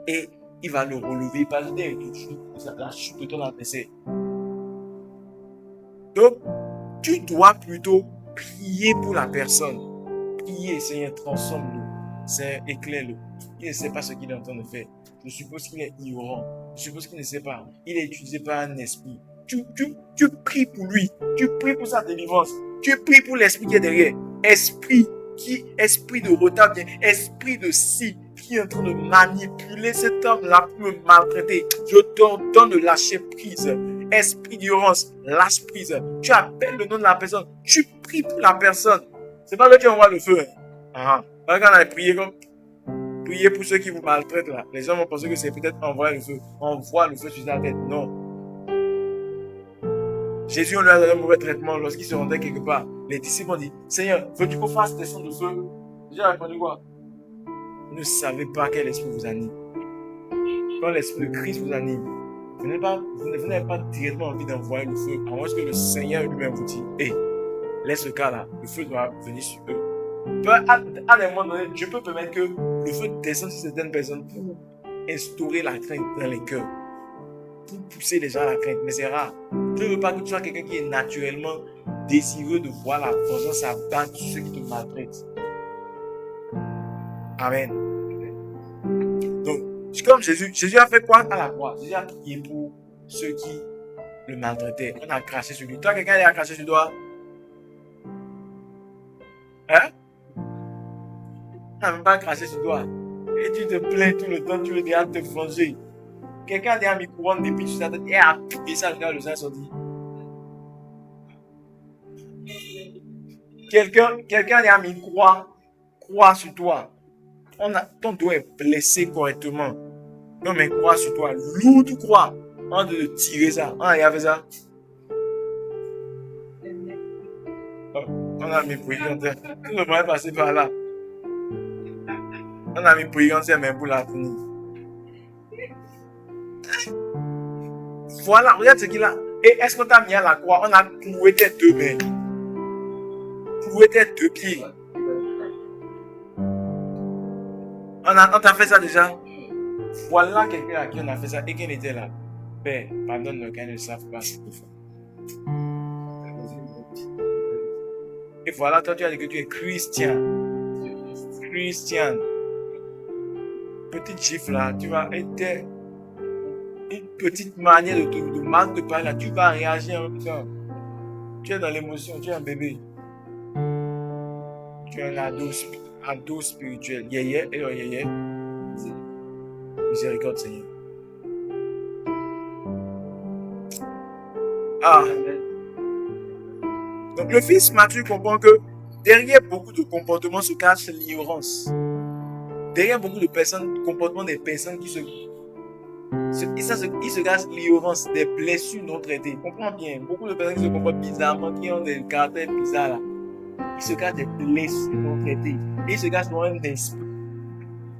Et il va le relever parce que la chute de ton adversaire. Donc, tu dois plutôt prier pour la personne. Prier, Seigneur, transforme-le. Seigneur, éclaire-le. Il ne sait pas ce qu'il est en train de faire. Je suppose qu'il est ignorant. Je suppose qu'il ne sait pas. Il est utilisé par un esprit. Tu pries pour lui. Tu pries pour sa délivrance. Tu pries pour l'esprit qui est derrière. Esprit de retard, esprit de si, qui est en train de manipuler cet homme-là pour me maltraiter. Je t'ordonne de lâcher prise. Esprit d'ignorance, lâche prise. Tu appelles le nom de la personne. Tu pries pour la personne. C'est pas là que tu envoies le feu. Quand on a prié comme priez pour ceux qui vous maltraitent là. Les gens vont penser que c'est peut-être envoyer le feu. On voit le feu sur la tête. Non. Jésus, on lui a donné un mauvais traitement lorsqu'il se rendait quelque part. Les disciples ont dit, Seigneur, veux-tu qu'on fasse des sons de feu? Jésus a répondu quoi? Vous ne savez pas quel esprit vous anime. Quand l'esprit de Christ vous anime, vous n'avez pas directement envie d'envoyer le feu, à moins que le Seigneur lui-même vous dit, hé, laisse le cas là, le feu doit venir sur eux. À un moment donné, Dieu peut permettre que le feu descende sur certaines personnes pour instaurer la crainte dans les cœurs, pour pousser les gens à la crainte, mais c'est rare. Dieu ne veut pas que tu sois quelqu'un qui est naturellement désireux de voir la vengeance abattre sur ceux qui te maltraitent. Amen. Donc, comme Jésus a fait quoi à la croix? Jésus a prié pour ceux qui le maltraitaient. On a craché sur lui. Toi, quelqu'un a craché sur toi? Hein? On n'a même pas craché sur toi. Et tu te plains tout le temps, tu veux déjà te venger. Quelqu'un a déjà mis couronne d'épines sur ta tête et a appliqué ça quand le sang sorti. Quelqu'un a déjà mis croix sur toi. Ton dos est blessé correctement. Non, mais croix sur toi. Lourd croix. On de tirer ça. On a fait ça. On a mis brigandais. Tout le monde est passé par là. On a mis brigandais même pour la finir. Voilà, regarde ce qu'il a. Et est-ce qu'on t'a mis à la croix? On a cloué tes deux mains. Cloué tes deux pieds. On t'a fait ça déjà. Voilà quelqu'un à qui on a fait ça et qu'il était là. Père, pardonne-le quand ils ne savent pas ce qu'ils font. Et voilà, toi tu as dit que tu es chrétien. Christian. Petite gifle là, tu vas être une petite manière de manque de parler là, tu vas réagir en même temps. Tu es dans l'émotion, tu es un bébé. Tu es un ado spirituel. Yéyé, et yéyé. Miséricorde, Seigneur. Donc le fils mature comprend que derrière beaucoup de comportements se cache l'ignorance. Derrière beaucoup de comportements des personnes qui il se cache l'ignorance, des blessures non traitées. Comprends bien, beaucoup de personnes qui se comportent bizarrement, qui ont des caractères bizarres là. Il se cache des blessures non traitées. Et il se cache dans un esprit.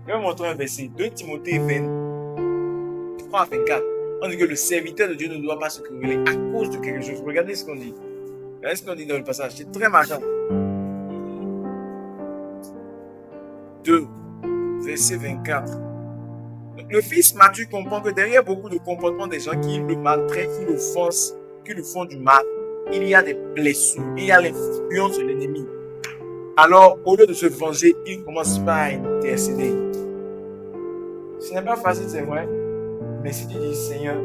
Je vais vous montrer un verset. 2 Timothée 23 à 24. On dit que le serviteur de Dieu ne doit pas se quereller à cause de quelque chose. Regardez ce qu'on dit. Regardez ce qu'on dit dans le passage. C'est très marquant. 2, verset 24. Donc, le fils mature comprend que derrière beaucoup de comportements des gens qui le maltraitent, qui l'offensent, qui lui font du mal, il y a des blessures, il y a l'influence de l'ennemi. Alors, au lieu de se venger, il commence par intercéder. Ce n'est pas facile, c'est vrai. Mais si tu dis, Seigneur,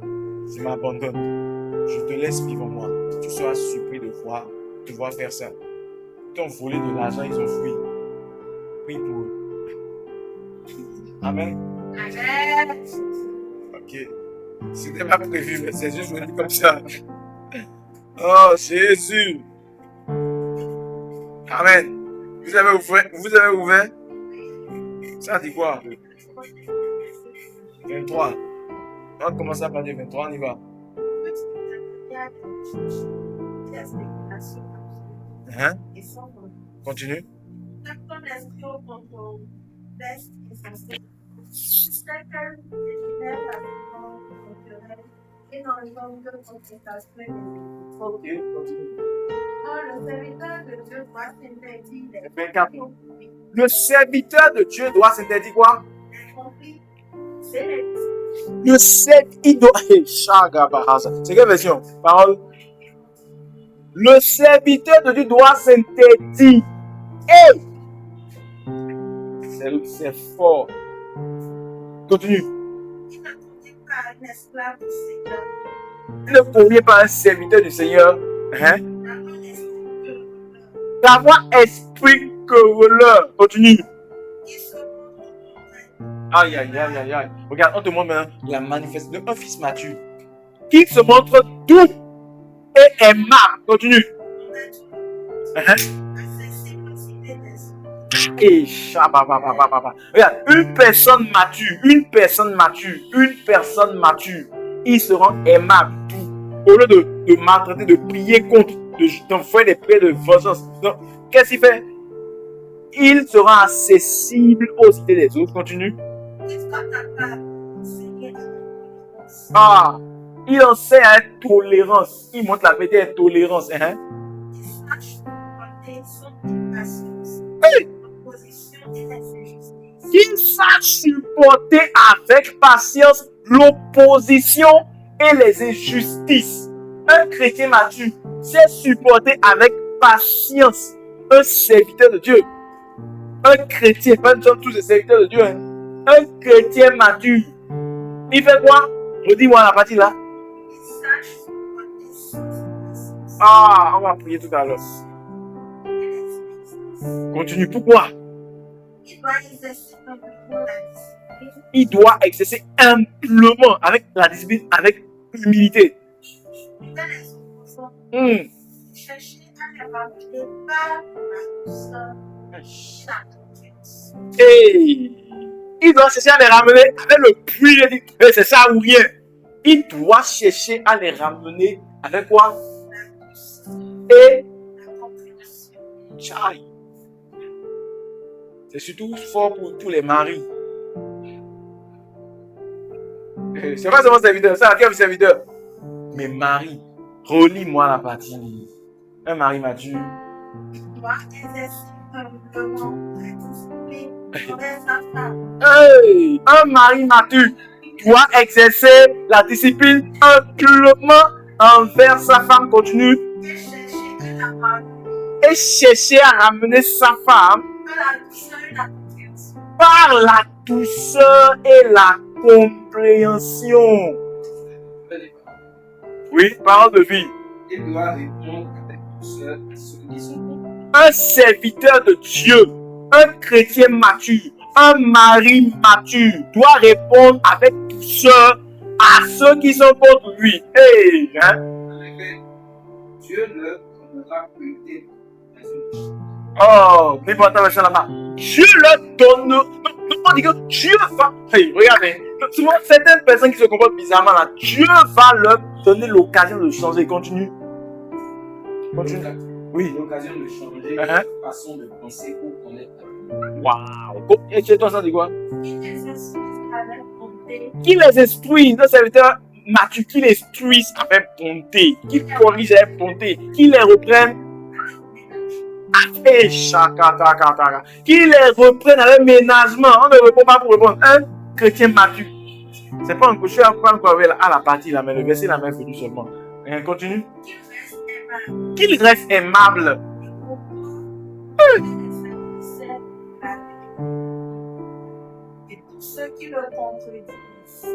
je m'abandonne, je te laisse vivre en moi, tu seras surpris de voir faire ça. Ils t'ont volé de l'argent, ils ont fui. Prie pour eux. Amen. Amen. Ok. C'était pas prévu, mais c'est juste venu comme ça. Oh, Jésus. Amen. Vous avez ouvert? Ça dit quoi? 23. On commence à parler 23, on y va. Hein? Continue. Et dans le nombre de consultations des Écritures. Ok, continue. Or, le serviteur de Dieu doit s'interdire les 24. conflits, Le serviteur de Dieu doit s'interdire quoi? les conflits sélectifs. Le serviteur, c'est quelle version? Parole. Le serviteur de Dieu doit s'interdire. Hey! C'est fort. Continue. Il ne convient pas à un esclave du Seigneur Il ne convient pas à un serviteur du Seigneur hein, d'avoir l'esprit d'avoir esprit querelleur, querelleur. Continue. qui se montre auprès Aïe, aïe, aïe, aïe, aïe. Regarde, on te montre maintenant la manifestation d'un fils mature qui se montre doux et aimable. Continue. accessible aux idées des Et chabababababa. Regarde, une personne mature, il se rend aimable, doux. Au lieu de maltraiter, de prier contre, d'envoyer des prières de vengeance. Donc, qu'est-ce qu'il fait? Il sera accessible aux idées des autres. Continue. qui soit capable d'enseigner la tolérance, Ah, il enseigne à être tolérance. Il montre la vérité à être tolérance. Hein? qui sache supporter son impatience, Hey! l'opposition et les injustices, Qu'il sache supporter avec patience l'opposition et les injustices. Un chrétien mature sait supporter avec patience un serviteur de Dieu. Un chrétien, pas nous sommes tous des serviteurs de Dieu. Hein. Un chrétien mature, il fait quoi? Redis-moi la partie là. qui sache supporter sans impatience Ah, on va prier tout à l'heure. et les injustices. Continue. Pourquoi? Il doit exercer complètement la discipline Il doit exercer humblement avec la discipline, avec humilité. de les opposants, Hum. chercher à les ramener par la douceur et la confiance. Hey! Il doit chercher à les ramener avec le puits. Il dit, hey, c'est ça ou rien. Il doit chercher à les ramener avec quoi? La douceur, Et la compréhension. Chai. C'est surtout fort pour tous les maris. C'est pas seulement serviteur, ça, quel serviteur? Mais mari, relis-moi la partie. Un mari mature. Doit exercer humblement la discipline envers sa femme, Hey! Un mari mature doit exercer la discipline humblement envers sa femme. Continue. et chercher à la ramener Et chercher à ramener sa femme par la douceur et la compréhension. par la douceur et la compréhension. Oui, parole de vie. Il doit répondre avec douceur à ceux qui sont contre. Un serviteur de Dieu, un chrétien mature, un mari mature doit répondre avec douceur à ceux qui sont contre lui. Hey, hein? En effet, Dieu leur donnera priorité dans une Oh, mais bon, attends, là-bas. Dieu leur donne. Non, on dit que Dieu va. Hey, regardez. Souvent, certaines personnes qui se comportent bizarrement là, Dieu va leur donner l'occasion de changer. Continue. Continue. Oui. l'occasion de changer Uh-huh. leur façon de penser pour connaître la vie. Waouh. Et chez toi, ça dit quoi? Il exerce avec bonté Qui les instruise, le serviteur mature, qui les instruise avec bonté, qui corrige avec bonté, qui les reprenne avec chakataka, qui les reprenne avec ménagement. On ne répond pas pour répondre. Un chrétien mature. C'est pas un je suis encore à la partie là, mais le verset là, mais il seulement. Et continue. qu'il reste Qu'il reste aimable aimable. et tous ceux qui le contredisent,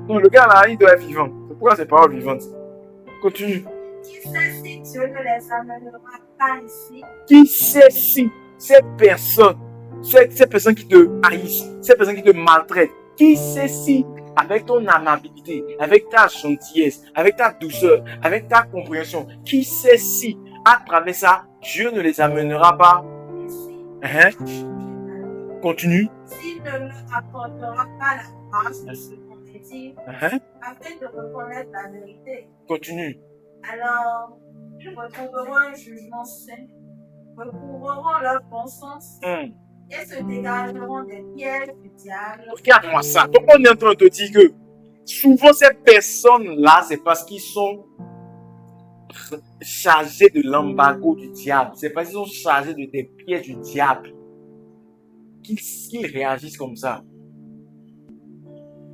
Non, le gars là, il doit être vivant. C'est pourquoi c'est paroles vivantes. Continue. qui sait si Dieu ne les amènera pas ici, Qui sait si ces personnes qui te haïssent, ces personnes qui te maltraitent, qui sait si avec ton amabilité, avec ta gentillesse, avec ta douceur, avec ta compréhension, qui sait si à travers ça, Dieu ne les amènera pas. ici, Hein? Continue. s'il ne leur apportera pas la grâce de se convertir, Hein? afin de reconnaître la vérité. Continue. Alors, ils retrouveront un jugement sain, recouvreront leur bon sens et se dégageront des pièges du diable. Regarde-moi ça. Donc on est en train de te dire que Souvent, ces personnes-là, c'est parce qu'ils sont chargés de l'embargo du diable. C'est parce qu'ils sont chargés des pièges du diable qu'ils réagissent comme ça.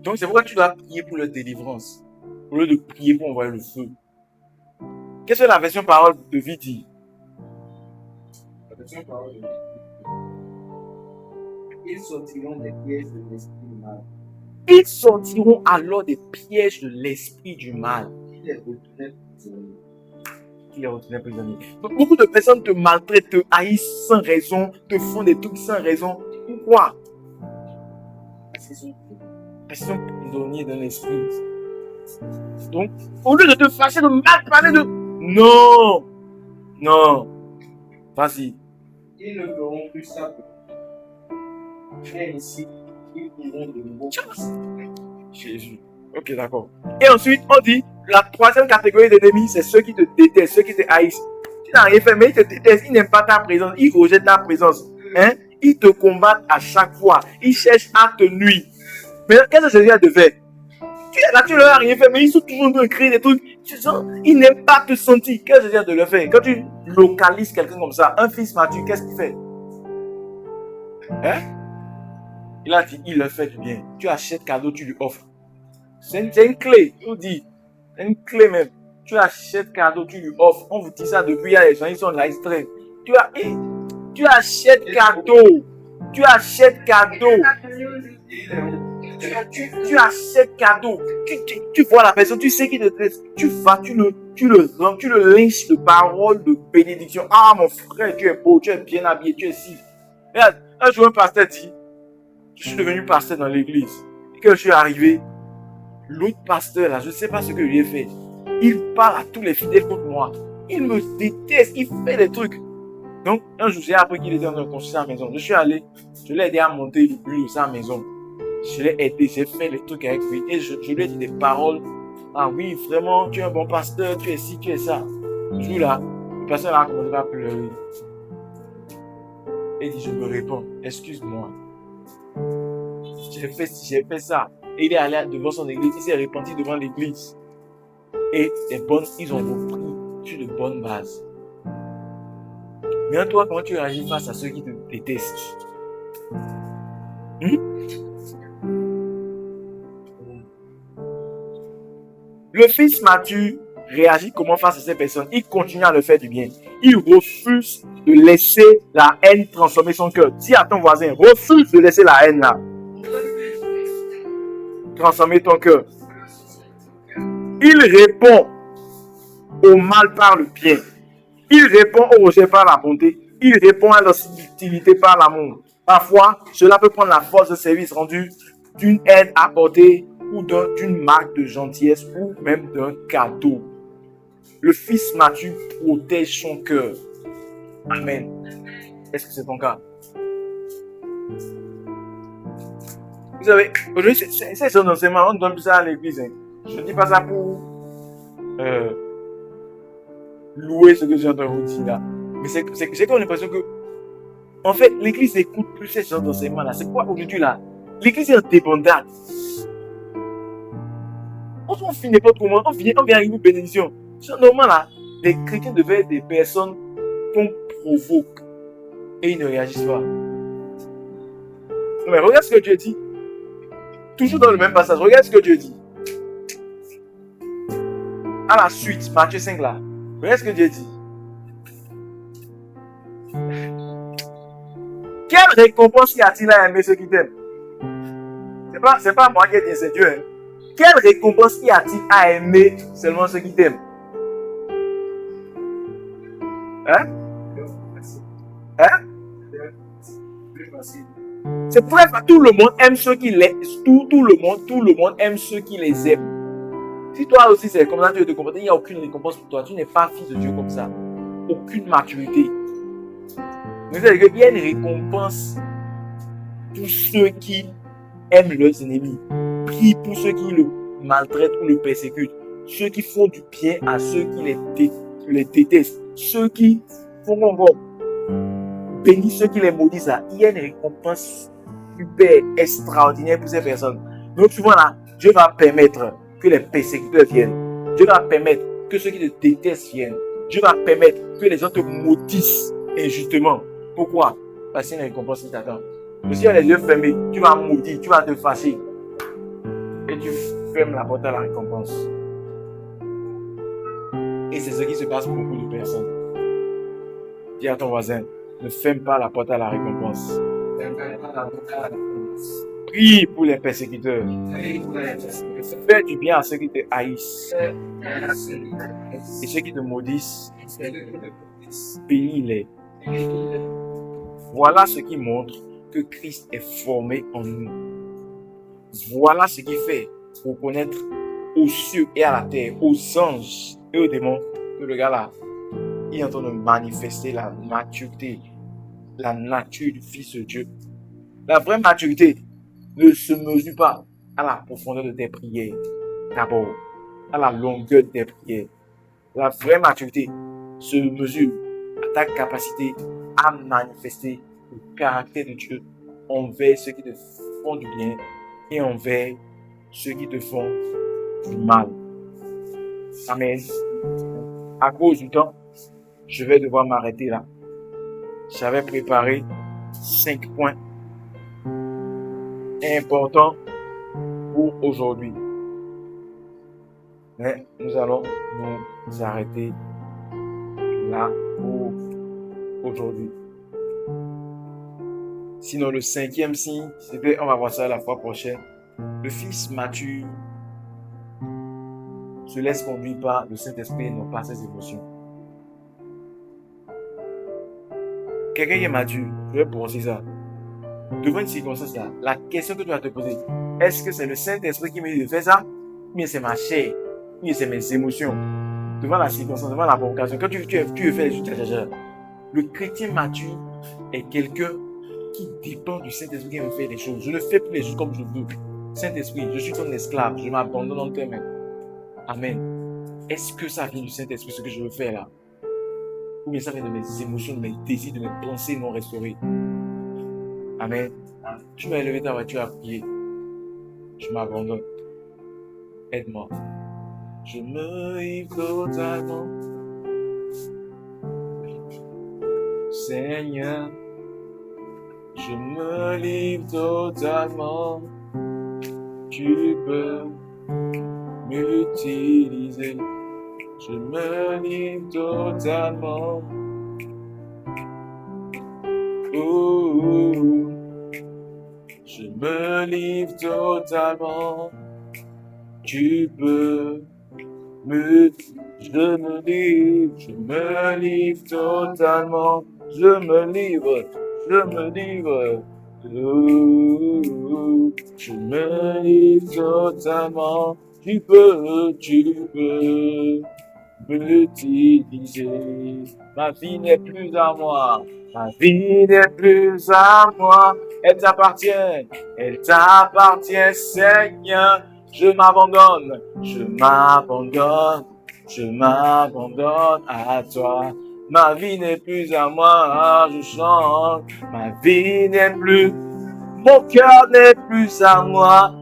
Donc, c'est pourquoi tu dois prier pour leur délivrance, au lieu de prier pour envoyer le feu. Qu'est-ce que la version parole de vie dit? La version parole de vie. Ils sortiront des pièges de l'esprit du mal. Ils sortiront alors des pièges de l'esprit du mal. Qui les retenait prisonniers. Donc, beaucoup de personnes te maltraitent, te haïssent sans raison, te font des trucs sans raison. Pourquoi? Parce qu'ils sont prisonniers d'un esprit. Donc, au lieu de te fâcher, de mal parler de... Non! Non! Vas-y. Ils ne feront plus ça. Et ici, ils pourront de nouveau. Jésus. Ok, d'accord. Et ensuite, on dit, la troisième catégorie d'ennemis, c'est ceux qui te détestent, ceux qui te haïssent. Tu n'as rien fait, mais ils te détestent, ils n'aiment pas ta présence, ils rejettent ta présence. Hein? Ils te combattent à chaque fois. Ils cherchent à te nuire. Mais qu'est-ce que Jésus a de faire? Tu es là, tu leur as rien fait, mais ils sont toujours en train de créer des trucs. Ils n'aiment pas te sentir. Qu'est-ce que Jésus a de le faire? Quand tu localises quelqu'un comme ça, un fils mature, qu'est-ce qu'il fait? Hein? Il a dit, il leur fait du bien. Tu achètes cadeau, tu lui offres. C'est une clé, il nous dit. C'est une clé même. Tu achètes cadeau, tu lui offres. On vous dit ça depuis, il y a les gens, ils sont là, ils se traînent. Tu achètes cadeau. Tu achètes cadeau. Tu achètes cadeau. Tu vois la personne, tu sais qu'il te tresse. Tu vas, tu le lynches de paroles de bénédiction. Ah, mon frère, tu es beau, tu es bien habillé, tu es si. Regarde, un jour, un pasteur dit, je suis devenu pasteur dans l'église. Et quand je suis arrivé, l'autre pasteur là, je ne sais pas ce que lui ai fait. Il parle à tous les fidèles contre moi. Il me déteste, il fait des trucs. Donc, un jour, j'ai appris qu'il était en train de construire sa maison. Je suis allé, je l'ai aidé à monter le but de sa maison. Je l'ai aidé, j'ai fait les trucs avec lui. Et je lui ai dit des paroles. Ah oui, vraiment, tu es un bon pasteur, tu es ci, tu es ça. Ce jour-là, le pasteur a commencé à pleurer. Et il dit, je me réponds, excuse-moi. J'ai fait ça. Et il est allé devant son église, il s'est repenti devant l'église. Et ils ont repris sur de bonnes bases. Mais toi, comment tu réagis face à ceux qui te détestent? Le fils mature réagit comment face à ces personnes? Il continue à leur faire du bien. Il refuse de laisser la haine transformer son cœur. Dis à ton voisin, refuse de laisser la haine là transformer ton cœur. Il répond au mal par le bien. Il répond au rejet par la bonté. Il répond à l'hostilité par l'amour. Parfois, cela peut prendre la force de service rendu, d'une aide apportée ou d'une marque de gentillesse ou même d'un cadeau. Le fils mature protège son cœur. Amen. Est-ce que c'est ton cas? Vous savez, aujourd'hui, c'est son enseignement, on donne ça à l'église. Hein. Je ne dis pas ça pour louer ce que j'ai entendu vous dire là. Mais j'ai comme l'impression que, en fait, l'église n'écoute plus ces genres d'enseignements là. C'est quoi aujourd'hui là? L'église est en débandade. On finit n'importe comment, on vient avec une bénédiction. C'est normal là. Les chrétiens devaient être des personnes qu'on provoque et ils ne réagissent pas. Mais regarde ce que Dieu dit. Toujours dans le même passage, regarde ce que Dieu dit. À la suite, Matthieu 5 là. Regarde ce que Dieu dit. Quelle récompense y a-t-il à aimer ceux qui t'aiment? C'est pas moi qui ai dit, c'est Dieu. Hein. Quelle récompense y a-t-il à aimer seulement ceux qui t'aiment? Hein? Hein? C'est pour ça que tout le monde aime ceux qui les tout le monde aime ceux qui les aiment. Si toi aussi c'est comme ça tu veux te comporter, il n'y a aucune récompense pour toi. Tu n'es pas fils de Dieu comme ça. Aucune maturité. Mais c'est qu'il y a une récompense pour ceux qui aiment leurs ennemis. Prie pour ceux qui le maltraitent ou le persécutent. Ceux qui font du bien à ceux qui les détestent. Ceux qui font encore. Bénis ceux qui les maudissent là. Il y a une récompense super extraordinaire pour ces personnes. Donc souvent là, Dieu va permettre que les persécuteurs viennent. Dieu va permettre que ceux qui te détestent viennent. Dieu va permettre que les gens te maudissent injustement. Pourquoi? Parce qu'il y a une récompense qui t'attend. Si tu as les yeux fermés, tu vas maudire, tu vas te fâcher. Et tu fermes la porte à la récompense. Et c'est ce qui se passe pour beaucoup de personnes. Dis à ton voisin, ne ferme pas la porte à la récompense. Prie pour les persécuteurs. Fais du bien à ceux qui te haïssent. Et ceux qui te maudissent, bénis-les. Voilà ce qui montre que Christ est formé en nous. Voilà ce qui fait pour connaître aux cieux et à la terre, aux anges et aux démons, que le gars là, il est en train de manifester la maturité, la nature du Fils de Dieu. La vraie maturité ne se mesure pas à la profondeur de tes prières, d'abord, à la longueur de tes prières. La vraie maturité se mesure à ta capacité à manifester le caractère de Dieu envers ceux qui te font du bien et envers ceux qui te font du mal. Amen. À cause du temps, je vais devoir m'arrêter là. J'avais préparé 5 points importants pour aujourd'hui. Mais nous allons nous arrêter là pour aujourd'hui. Sinon, le 5e signe, on va voir ça la fois prochaine. Le fils mature se laisse conduire par le Saint-Esprit et non pas ses émotions. Quelqu'un qui est mature, je vais penser ça. Devant une circonstance là, la question que tu vas te poser, est-ce que c'est le Saint-Esprit qui me dit de faire ça? Ou bien c'est ma chair? Ou bien c'est mes émotions? Devant la circonstance, devant la provocation, quand tu veux faire les choses, le chrétien mature est quelqu'un qui dépend du Saint-Esprit qui me fait les choses. Je ne fais plus les choses comme je veux. Saint-Esprit, je suis ton esclave, je m'abandonne en tes mains. Amen. Est-ce que ça vient du Saint-Esprit, ce que je veux faire là? Ou bien ça vient de mes émotions, de mes désirs, de mes pensées non restaurées? Amen. Tu vas élever ta voiture à prier. Je m'abandonne. Aide-moi. Je me livre totalement. Seigneur, je me livre totalement. Tu peux m'utiliser. Je me livre totalement. Je me livre totalement. Tu peux je me livre totalement. Je me livre. Je me livre totalement. Tu peux m'utiliser. Ma vie n'est plus à moi. Ma vie n'est plus à moi. Elle t'appartient, Seigneur. Je m'abandonne à toi. Ma vie n'est plus à moi, je chante. Ma vie n'est plus, mon cœur n'est plus à moi.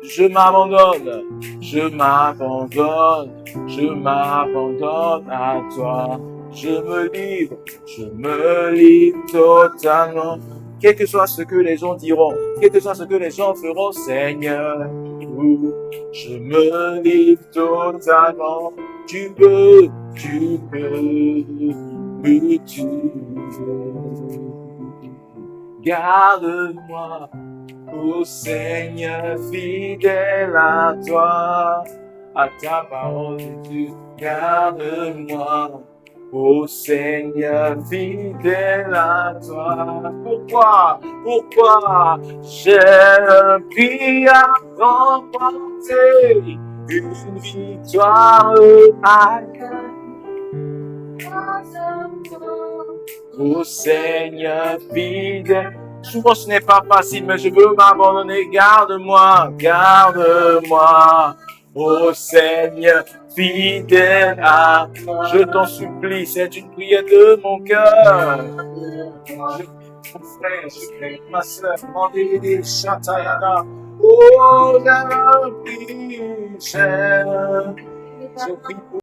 Je m'abandonne à toi. Je me livre totalement. Quel que soit ce que les gens diront, quel que soit ce que les gens feront, Seigneur, je me livre totalement. Tu peux m'utiliser. Garde-moi, ô Seigneur, fidèle à toi, à ta parole, Dieu, garde-moi. Ô Seigneur, fidèle à toi. Pourquoi j'ai un prix à remporter, une victoire à gagner. Ô Seigneur, fidèle. Souvent ce n'est pas facile, mais je veux m'abandonner. Garde-moi. Ô Seigneur, fidèle à toi. Je t'en supplie, c'est une prière de mon cœur. mon frère, je prie ma soeur, Mandé, Chatayada. Oh, la prie, je prie pour